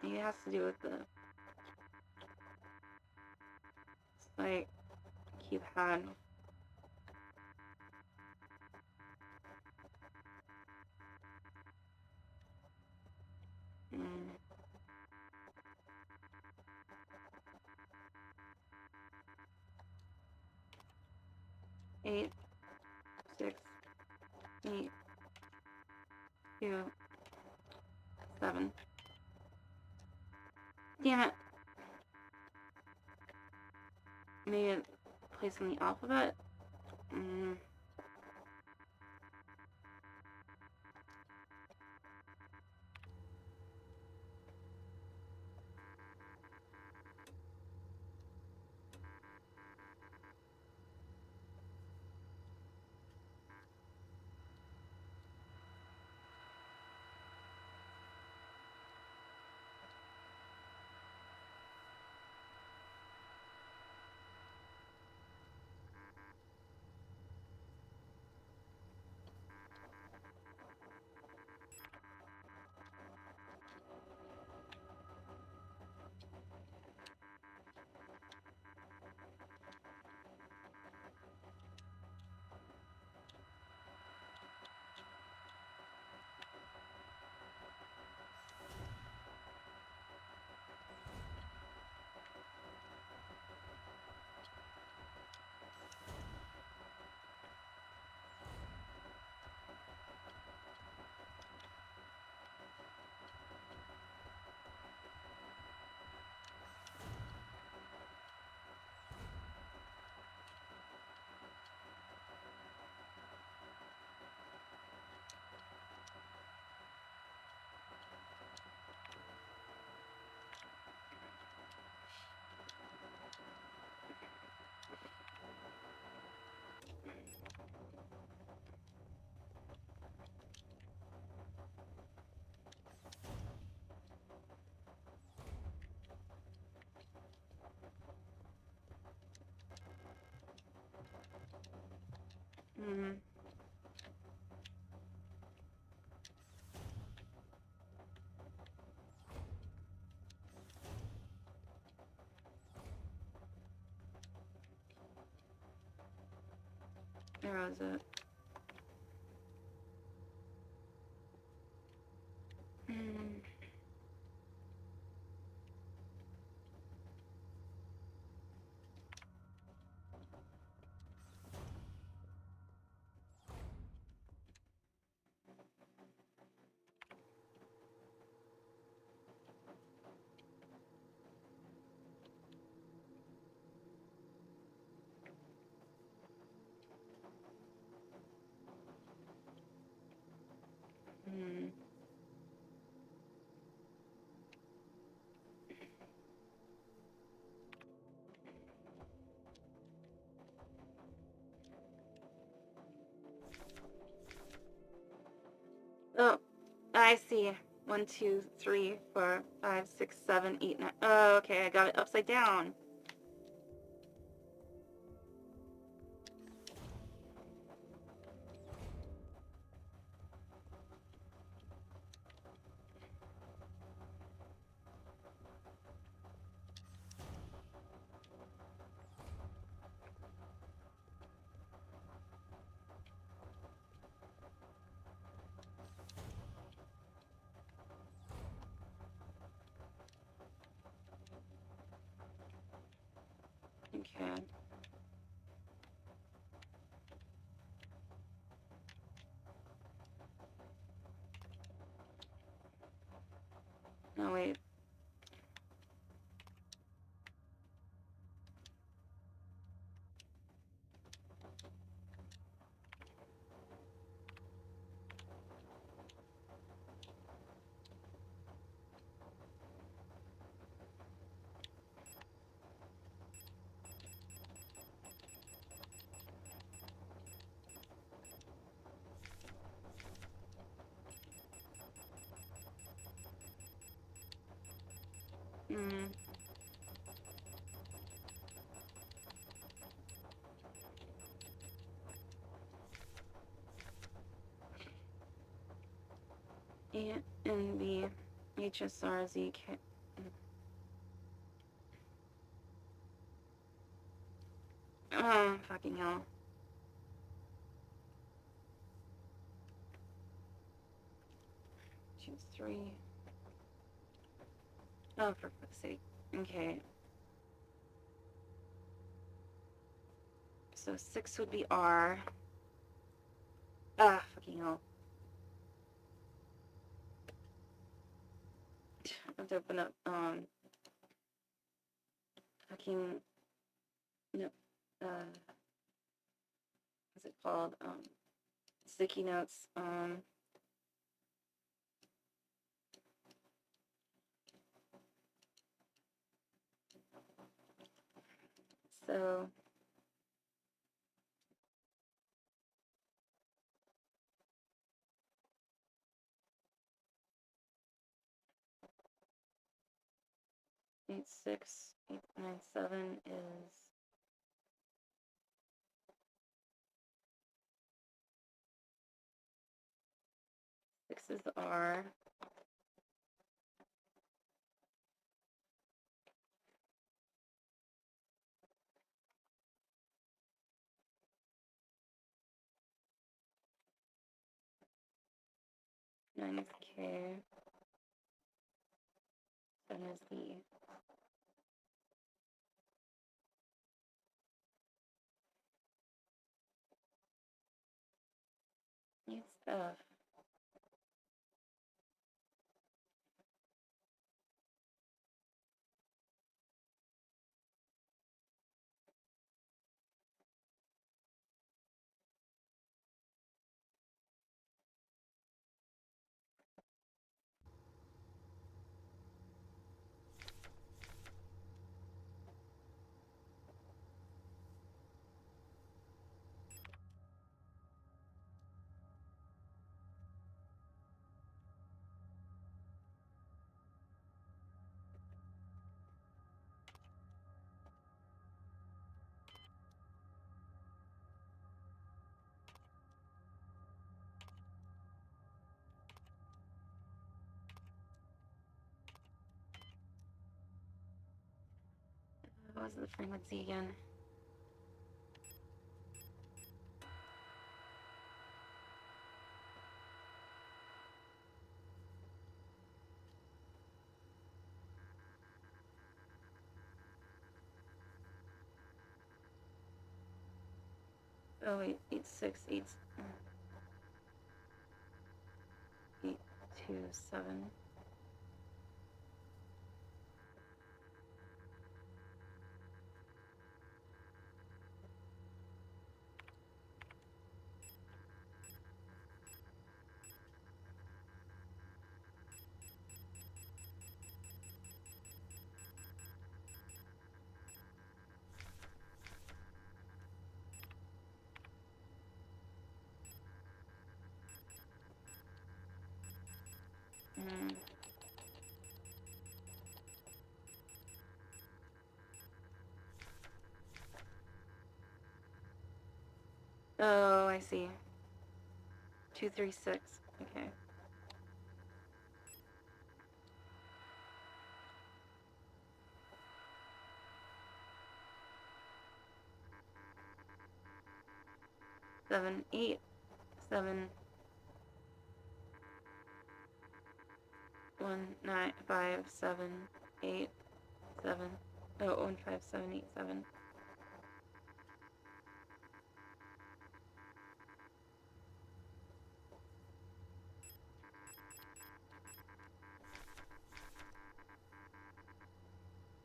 It has to do with the... like, keypad. Mm. Eight, 6, 8, 2, 7. Damn it. Maybe place in the alphabet? Mm. Where was it? Hmm. Hmm. Oh, I see. 1, 2, 3, 4, 5, 6, 7, 8, 9. Oh, okay, I got it upside down. Okay. No, wait. Hmm. In the HSRZK. Oh, fucking hell. Choose 3. Oh, for fuck's sake. Okay. So 6 would be R. Ah, fucking hell. I have to open up, fucking, no, what's it called? Sticky notes. So, eight, 6, 8, 9, 7 is 6 is R. Nine is K. 7 is E. It's F. What was the frequency again? Oh wait, 86, 8, 8, 2, 7. Oh, I see. 236. Okay. Seven, 8, 7, 1, 9, 5, 7, 8, 7. Oh, 1, 5, 7, 8, 7.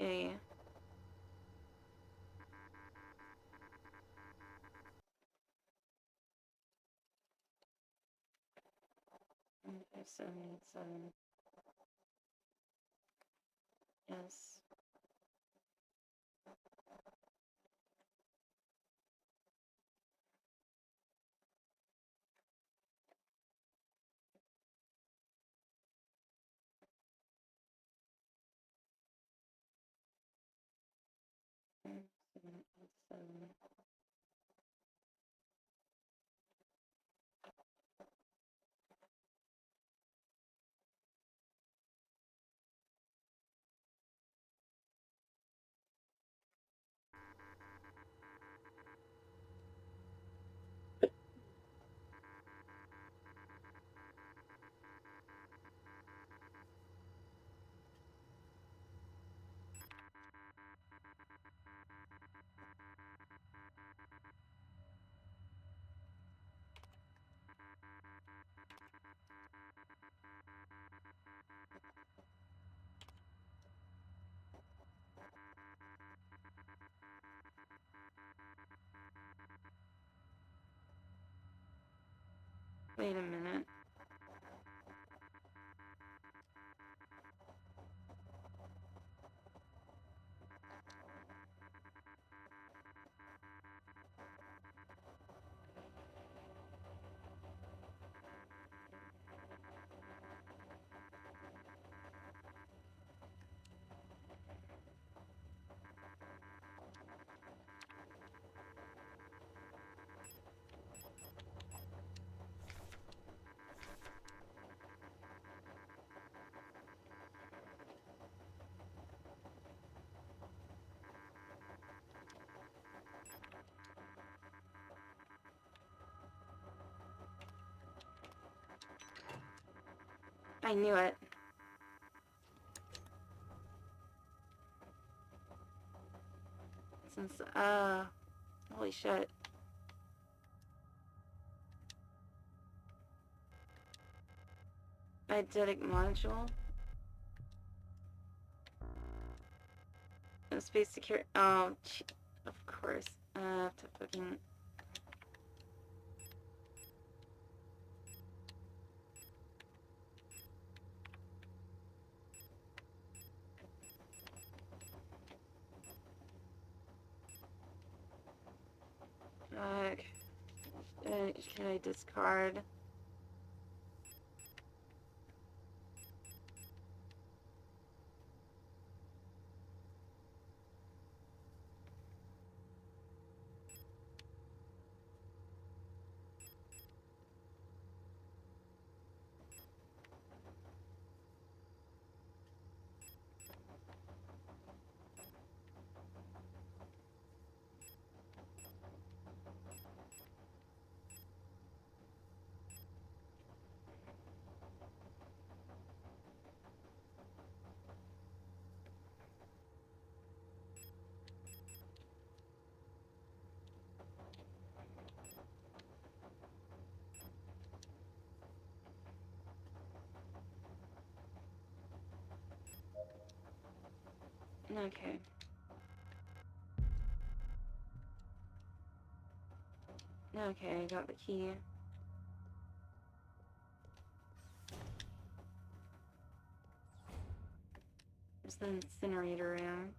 A. 1, 5, 7, 8, 7. Yes. Mm, 7, 8, 7. Wait a minute. I knew it. Since, holy shit. Eidetic module. No space secure. Oh, of course. I have to fucking. Fuck. Can I discard? Okay. Okay, I got the key. There's the incinerator room.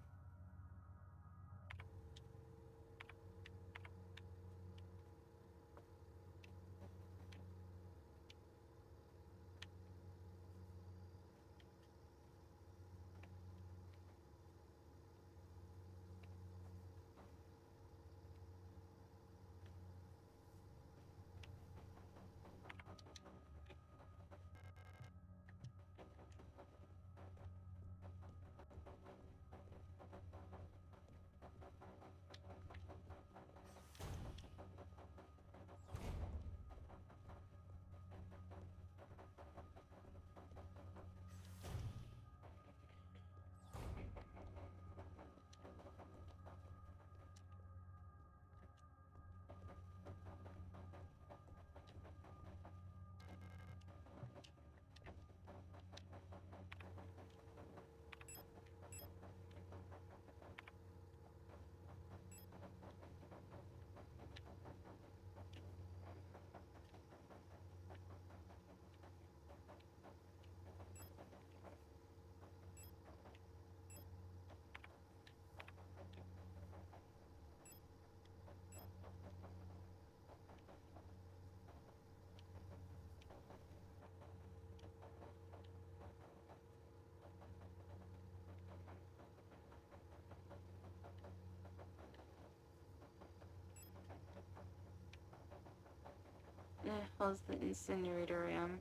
How's the incinerator room?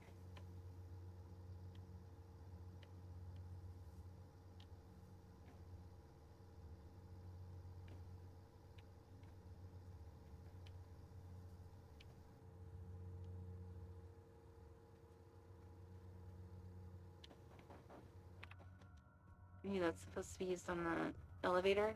Maybe that's supposed to be used on the elevator?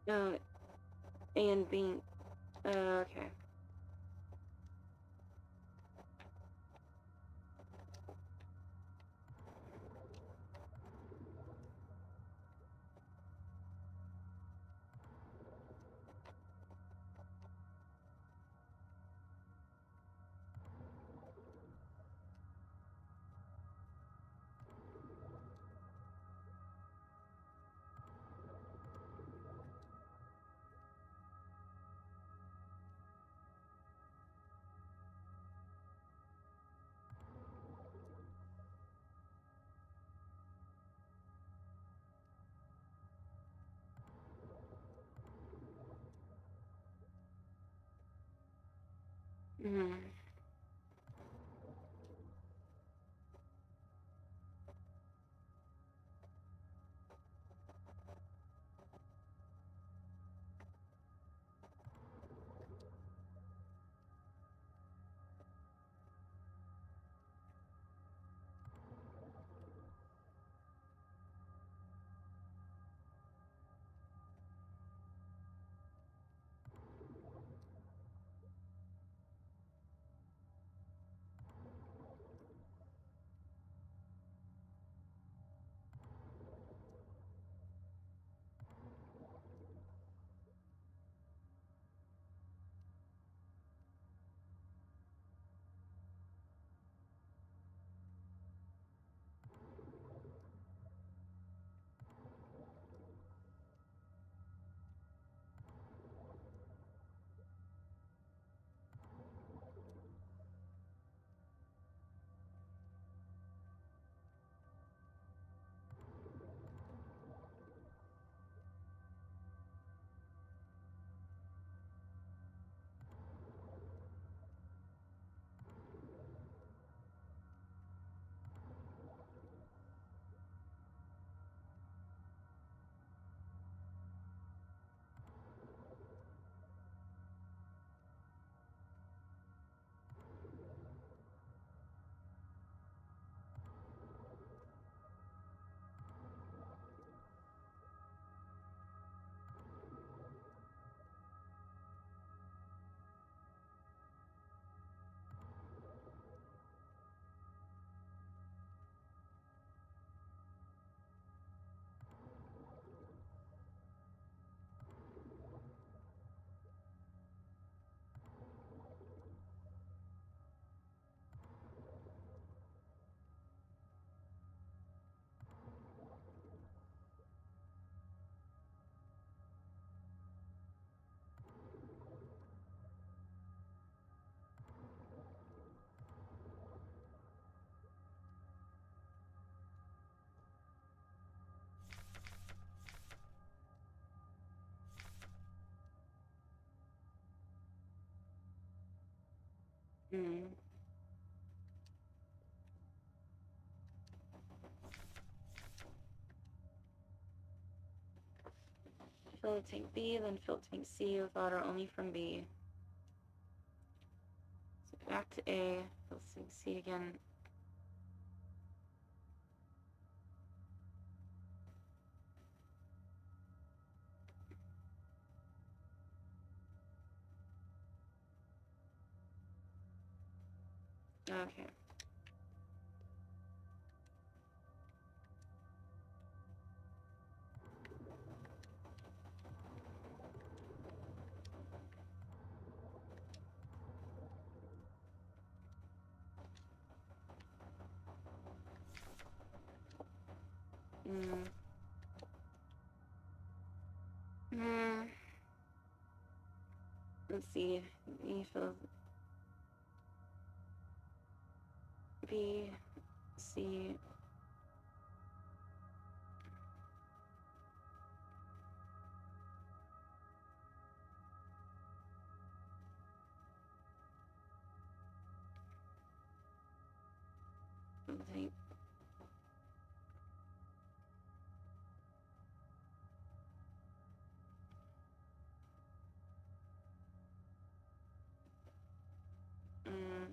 Oh, and being... okay. Mm-hmm. Mm. Fill tank B, then fill tank C with water only from B. So back to A, fill tank C again. Okay. Mm. Mm. Let's see. B fills B, C. Fill tank. Mm.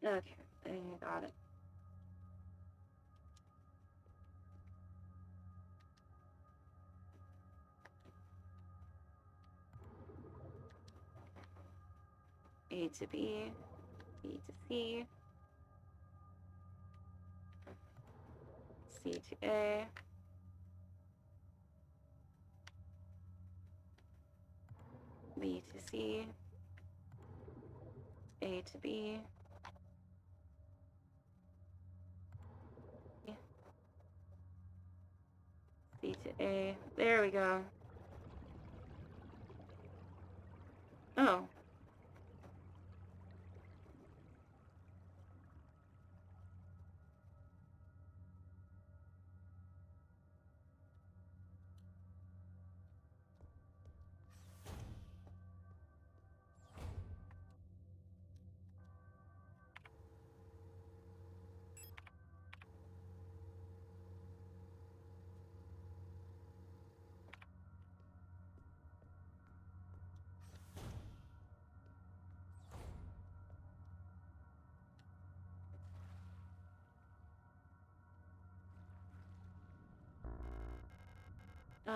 Okay, I think I got it. A to B, B to C, C to A, B to C, A to B, C to A. There we go. Oh.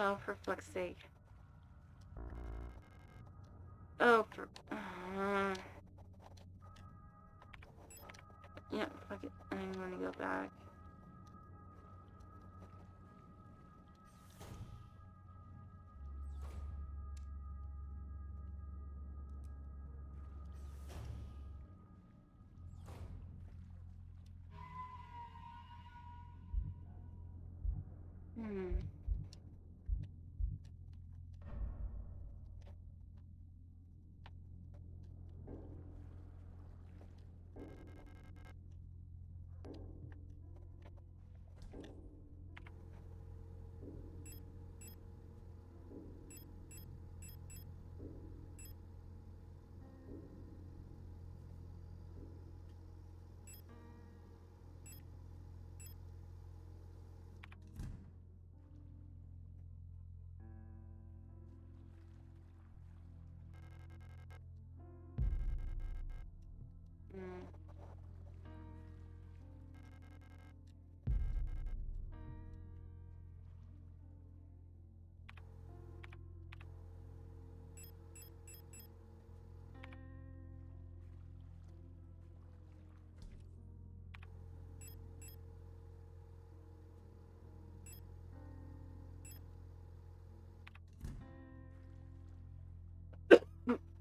Oh, for fuck's sake. Oh, for... yeah, fuck it. I'm gonna go back. Hmm.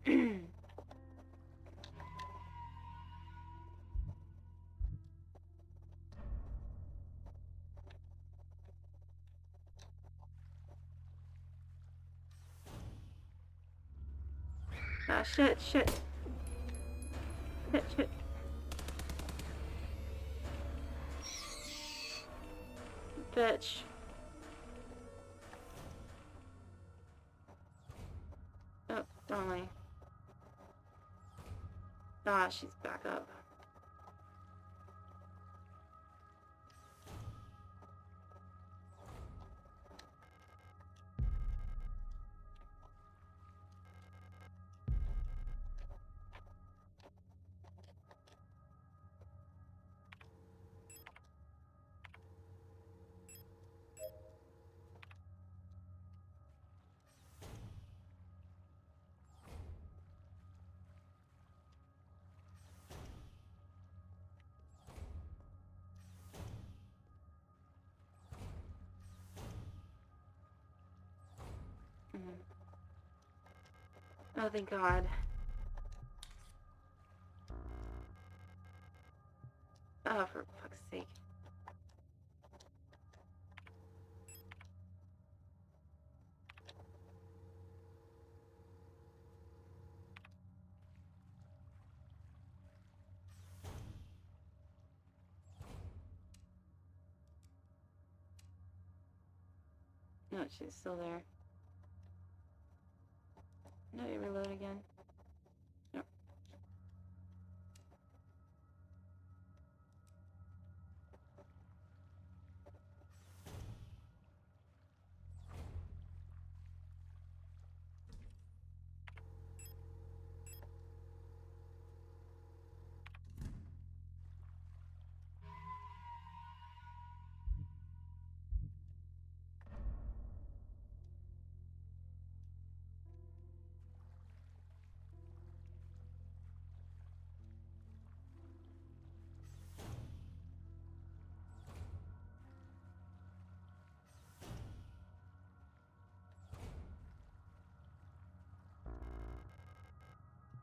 Hmm. Ah, shit, shit. Shit, shit. Bitch. Oh, wrong way. Ah, she's back up. Oh, thank God. Oh, for fuck's sake. No, she's still there. No, you reload again. No.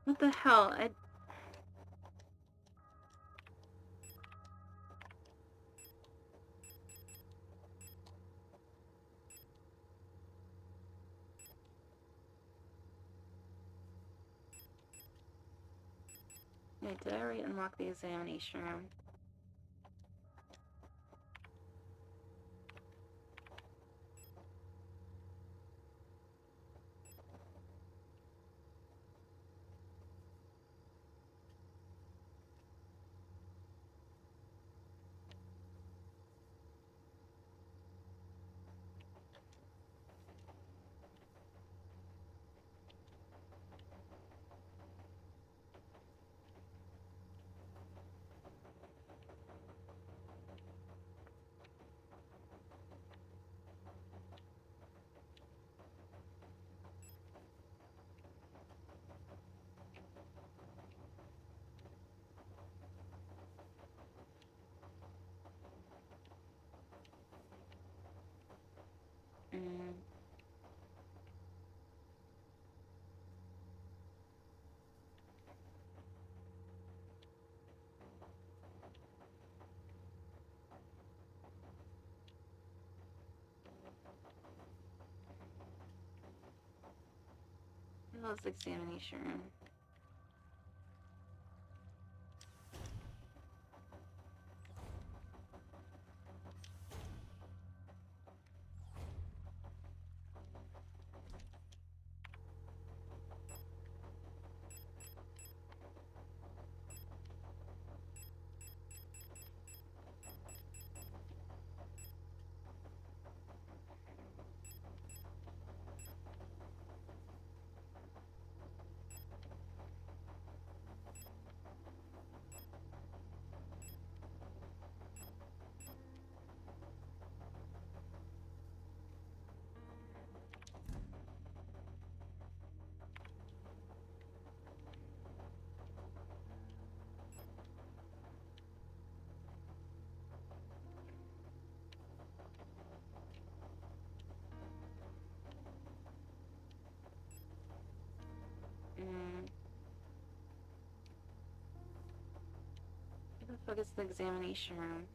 What the hell? I... Wait, did I already unlock the examination room? Mm. What's the examination room? Mm. Where the fuck is the examination room?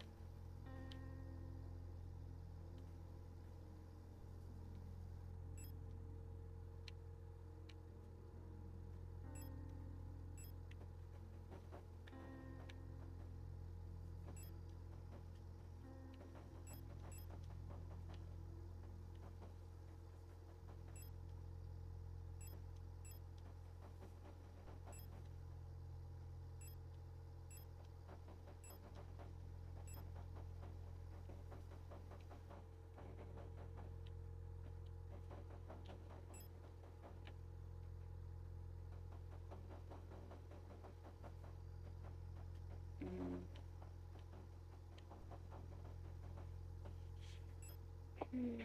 Mm. Mm.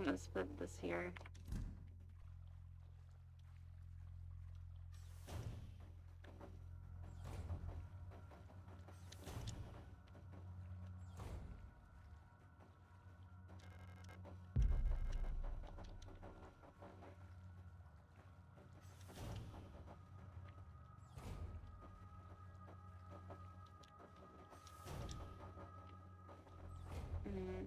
Let's put this here. Mm.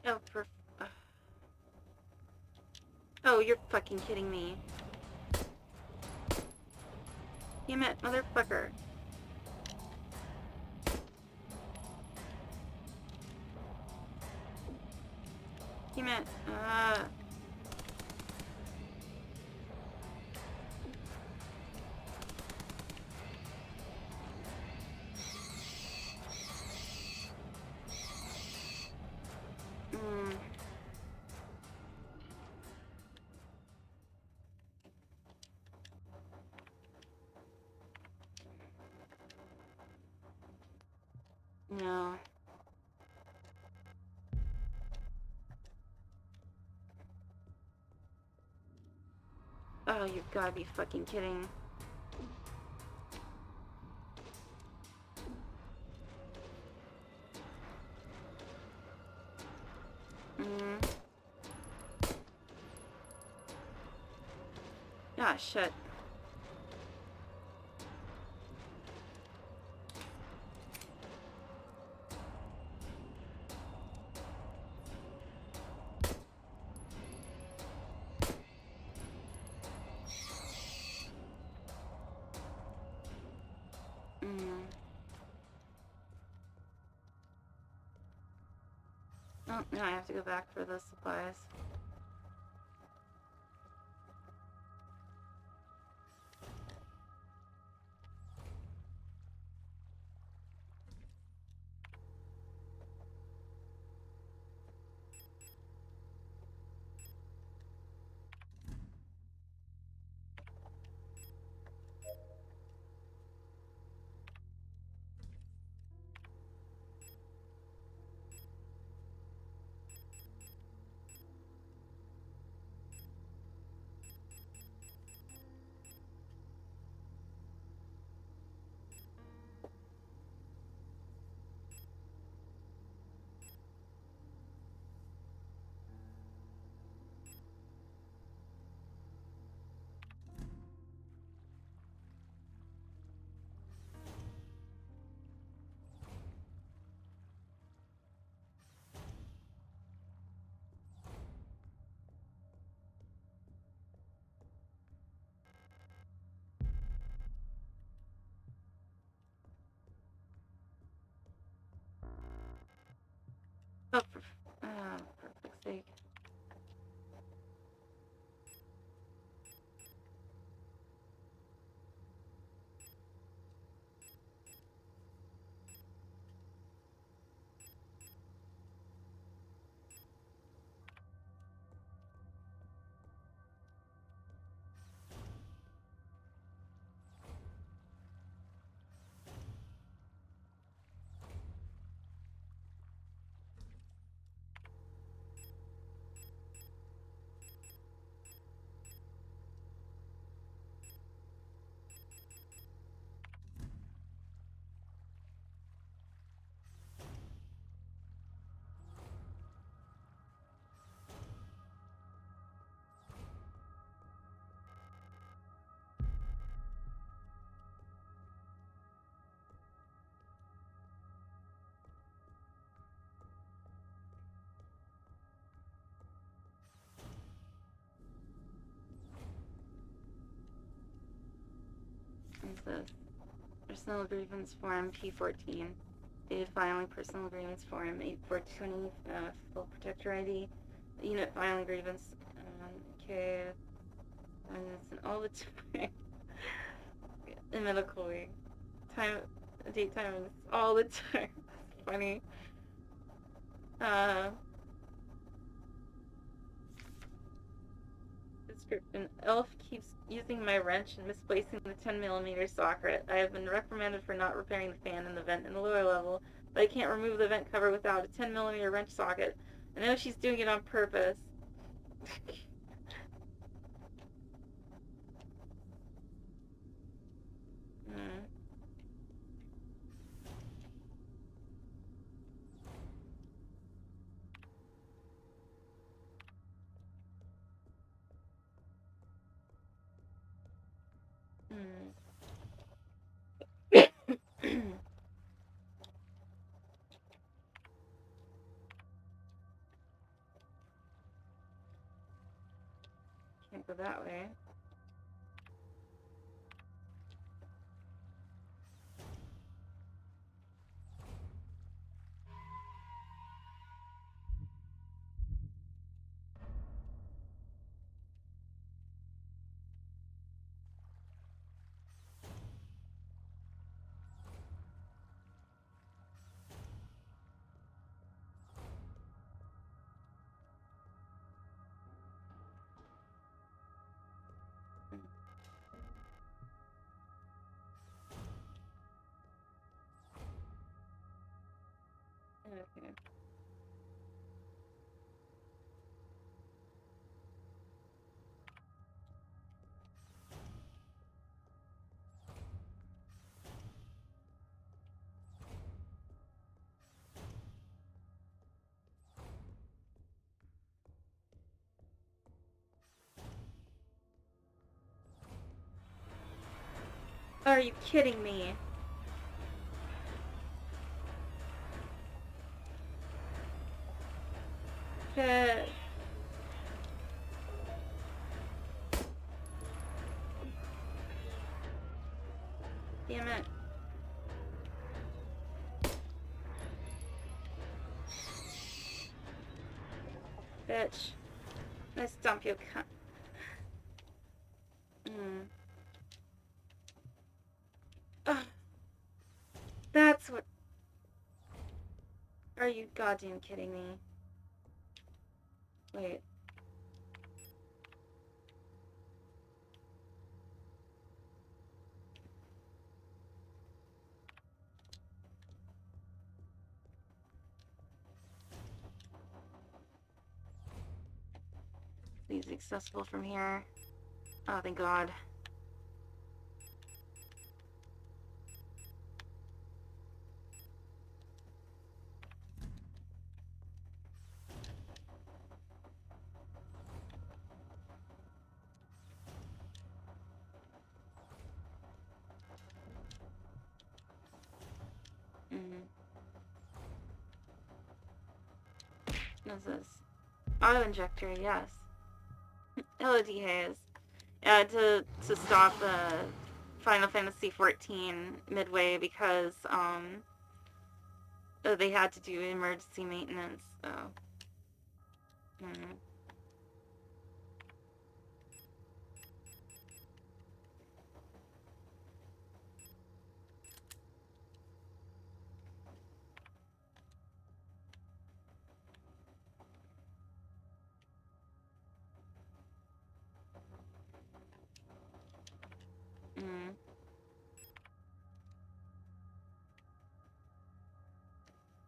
Oh, for... Oh, you're fucking kidding me. Damn it, motherfucker. Damn it. Mm. Oh. Oh, you've gotta be fucking kidding. Ah, shit. Oh, now I have to go back for those supplies. Oh, for fuck's sake. What's this? Personal grievance form P14. Data filing personal grievance form 8420. Full protector ID. Unit filing grievance. Okay. And it's an all the time. In medical week. Time, date time is all the time. That's funny. Description. Elf keeps using my wrench and misplacing the 10mm socket. I have been reprimanded for not repairing the fan in the vent in the lower level, but I can't remove the vent cover without a 10mm wrench socket. I know she's doing it on purpose. Can't go that way. Okay. Are you kidding me? Shit. Damn it. Bitch. Nice dump you cunt. Ugh. That's what... Are you goddamn kidding me? Wait. These accessible from here. Oh, thank God. What's this? Auto injector, yes. LOD haze. Yeah, to stop Final Fantasy XIV midway because they had to do emergency maintenance. So.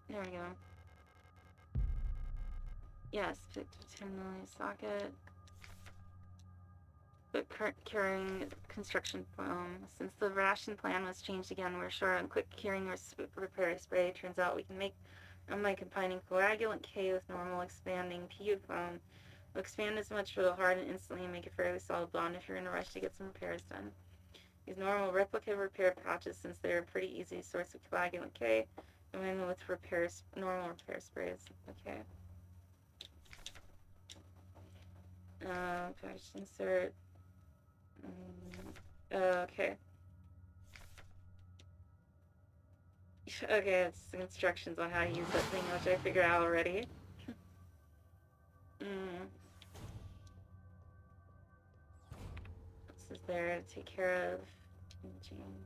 There we go. Yes, picked a 10 million socket. But curing construction foam. Since the ration plan was changed again, we're short on quick curing repair spray. Turns out we can make by combining coagulant K with normal expanding PU foam. We'll expand as much for the hard and instantly make a fairly solid bond if you're in a rush to get some repairs done. These normal replica repair patches, since they're a pretty easy source of coagulant K, combine with normal repair sprays. Okay. Patch insert. Okay. Okay, it's instructions on how to use that thing, which I figured out already. This is there to take care of imaging.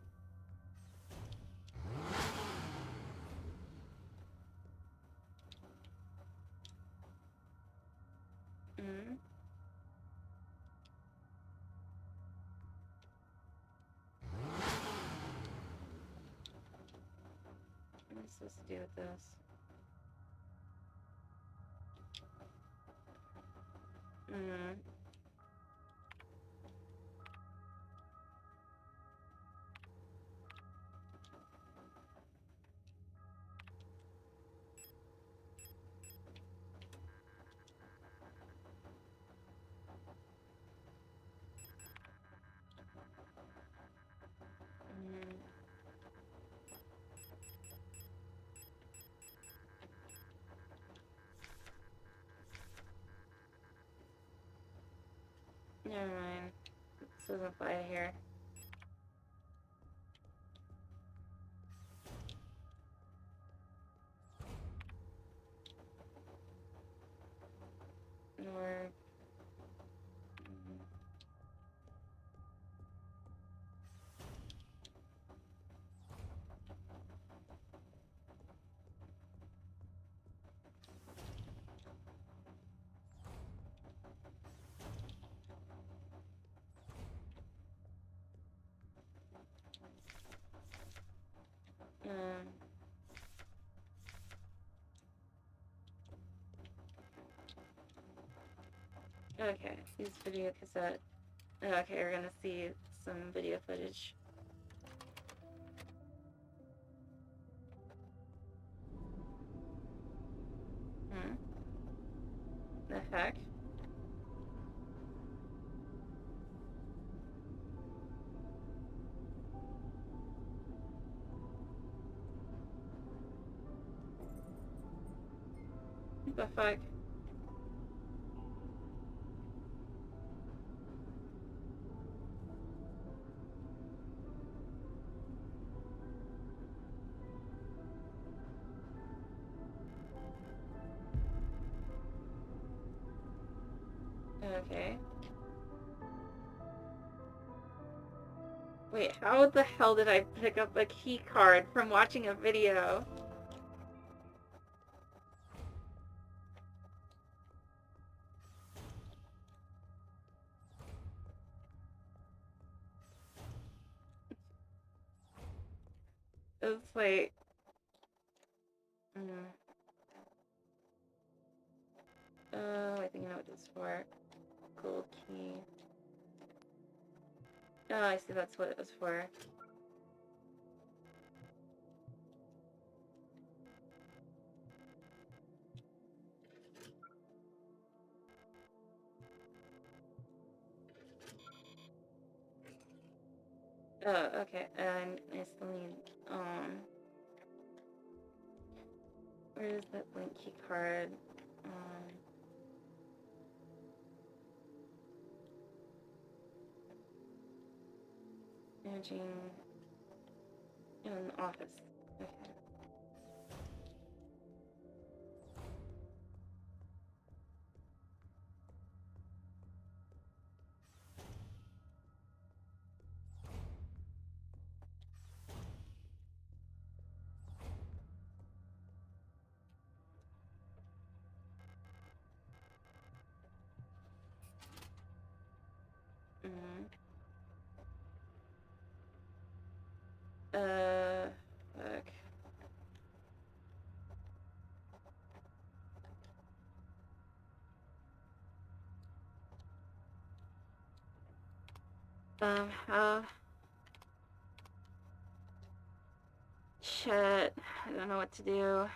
What am I supposed to do with this? Never mind. This doesn't apply here. Nor... Okay, use video cassette. Okay, we're gonna see some video footage. The heck? What the fuck? Okay. Wait, how the hell did I pick up a key card from watching a video? It's like... Oh, I think I know what this is for. Gold key. Oh, I see, that's what it was for. Oh, okay, and I still need, where is that link key card? Managing in the office. Okay. Fuck. How... Shit. I don't know what to do.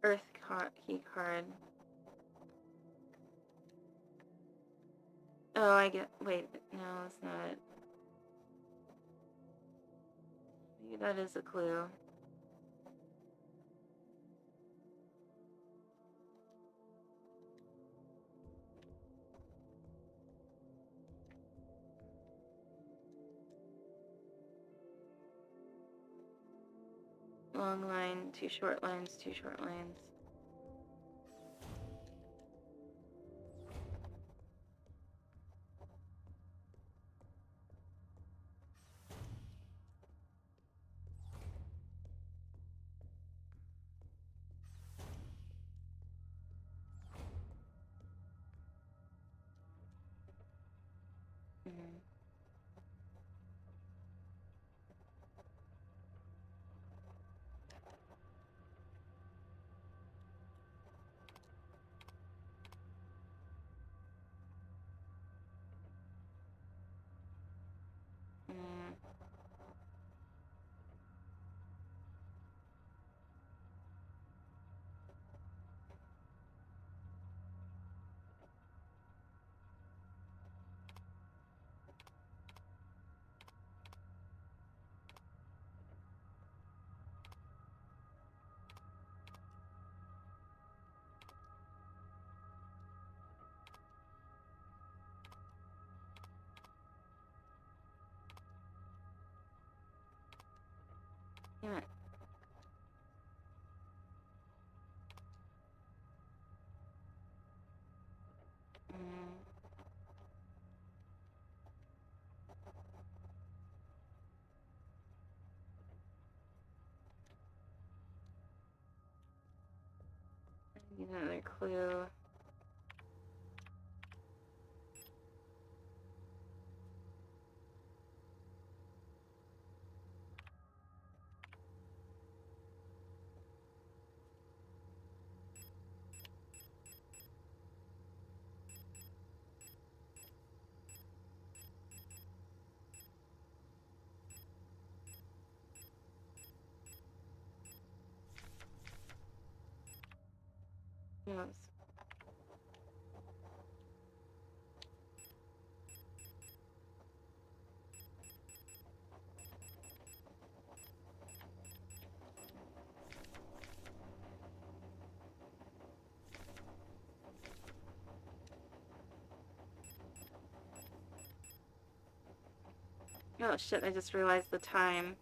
Earth key card. Oh, I get... Wait, no, that's not it. Maybe that is a clue. Long line, 2 short lines, 2 short lines. Damn it. clue. Yes. Oh shit, I just realized the time.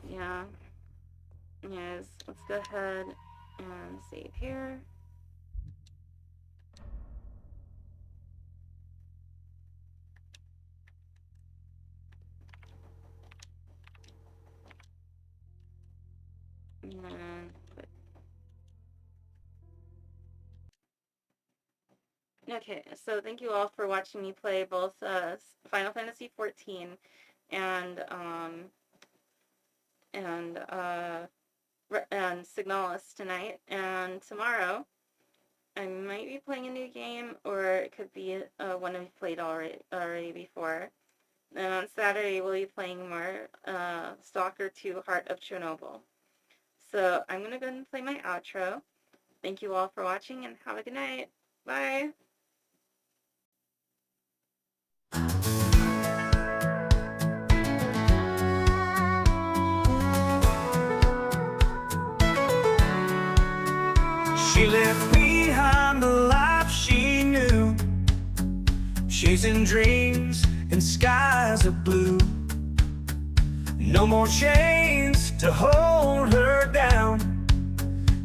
Yeah. Yes, let's go ahead and save here. And then okay, so thank you all for watching me play both Final Fantasy XIV and Signalis tonight. And tomorrow, I might be playing a new game, or it could be one I've played already before. And on Saturday, we'll be playing more Stalker 2: Heart of Chernobyl. So I'm gonna go ahead and play my outro. Thank you all for watching, and have a good night. Bye. She left behind the life she knew, chasing dreams in skies of blue. No more chains to hold her down,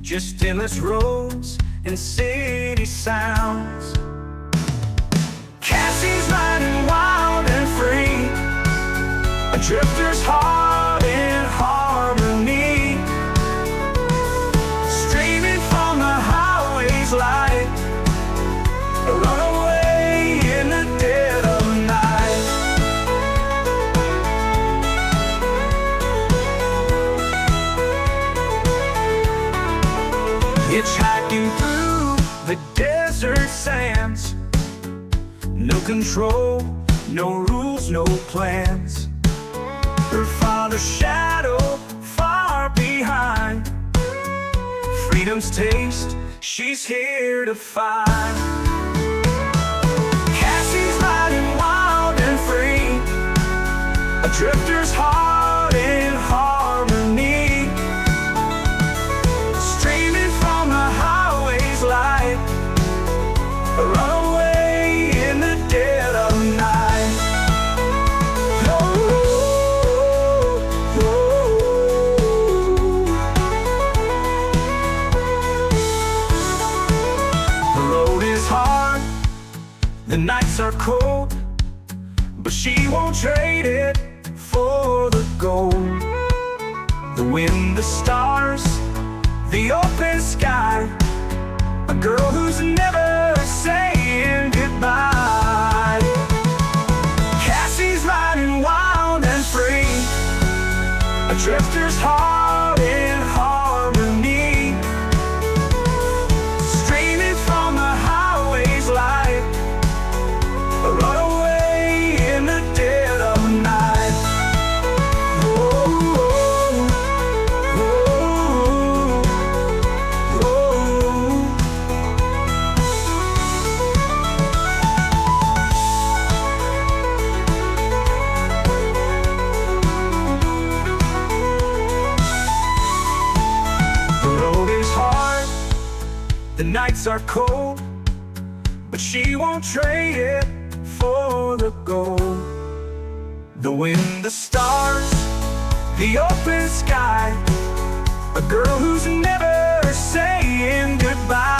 just endless roads and city sounds. Cassie's riding wild and free, a drifter's heart in harmony, streaming from the highway's light, a runaway in the dead of night. Hitchhiking through the desert sands, no control, no rules, no plans. Her father's shadow far behind, freedom's taste she's here to find. Cassie's riding wild and free, a drifter's heart in harmony, streaming from the highway's light, a runaway in the dead of night. The road is hard, the nights are cold, but she won't trade it for the gold. The wind, the stars, the open sky, a girl who's never saying goodbye. Cassie's riding wild and free, a trip are cold, but she won't trade it for the gold. The wind, the stars, the open sky, a girl who's never saying goodbye.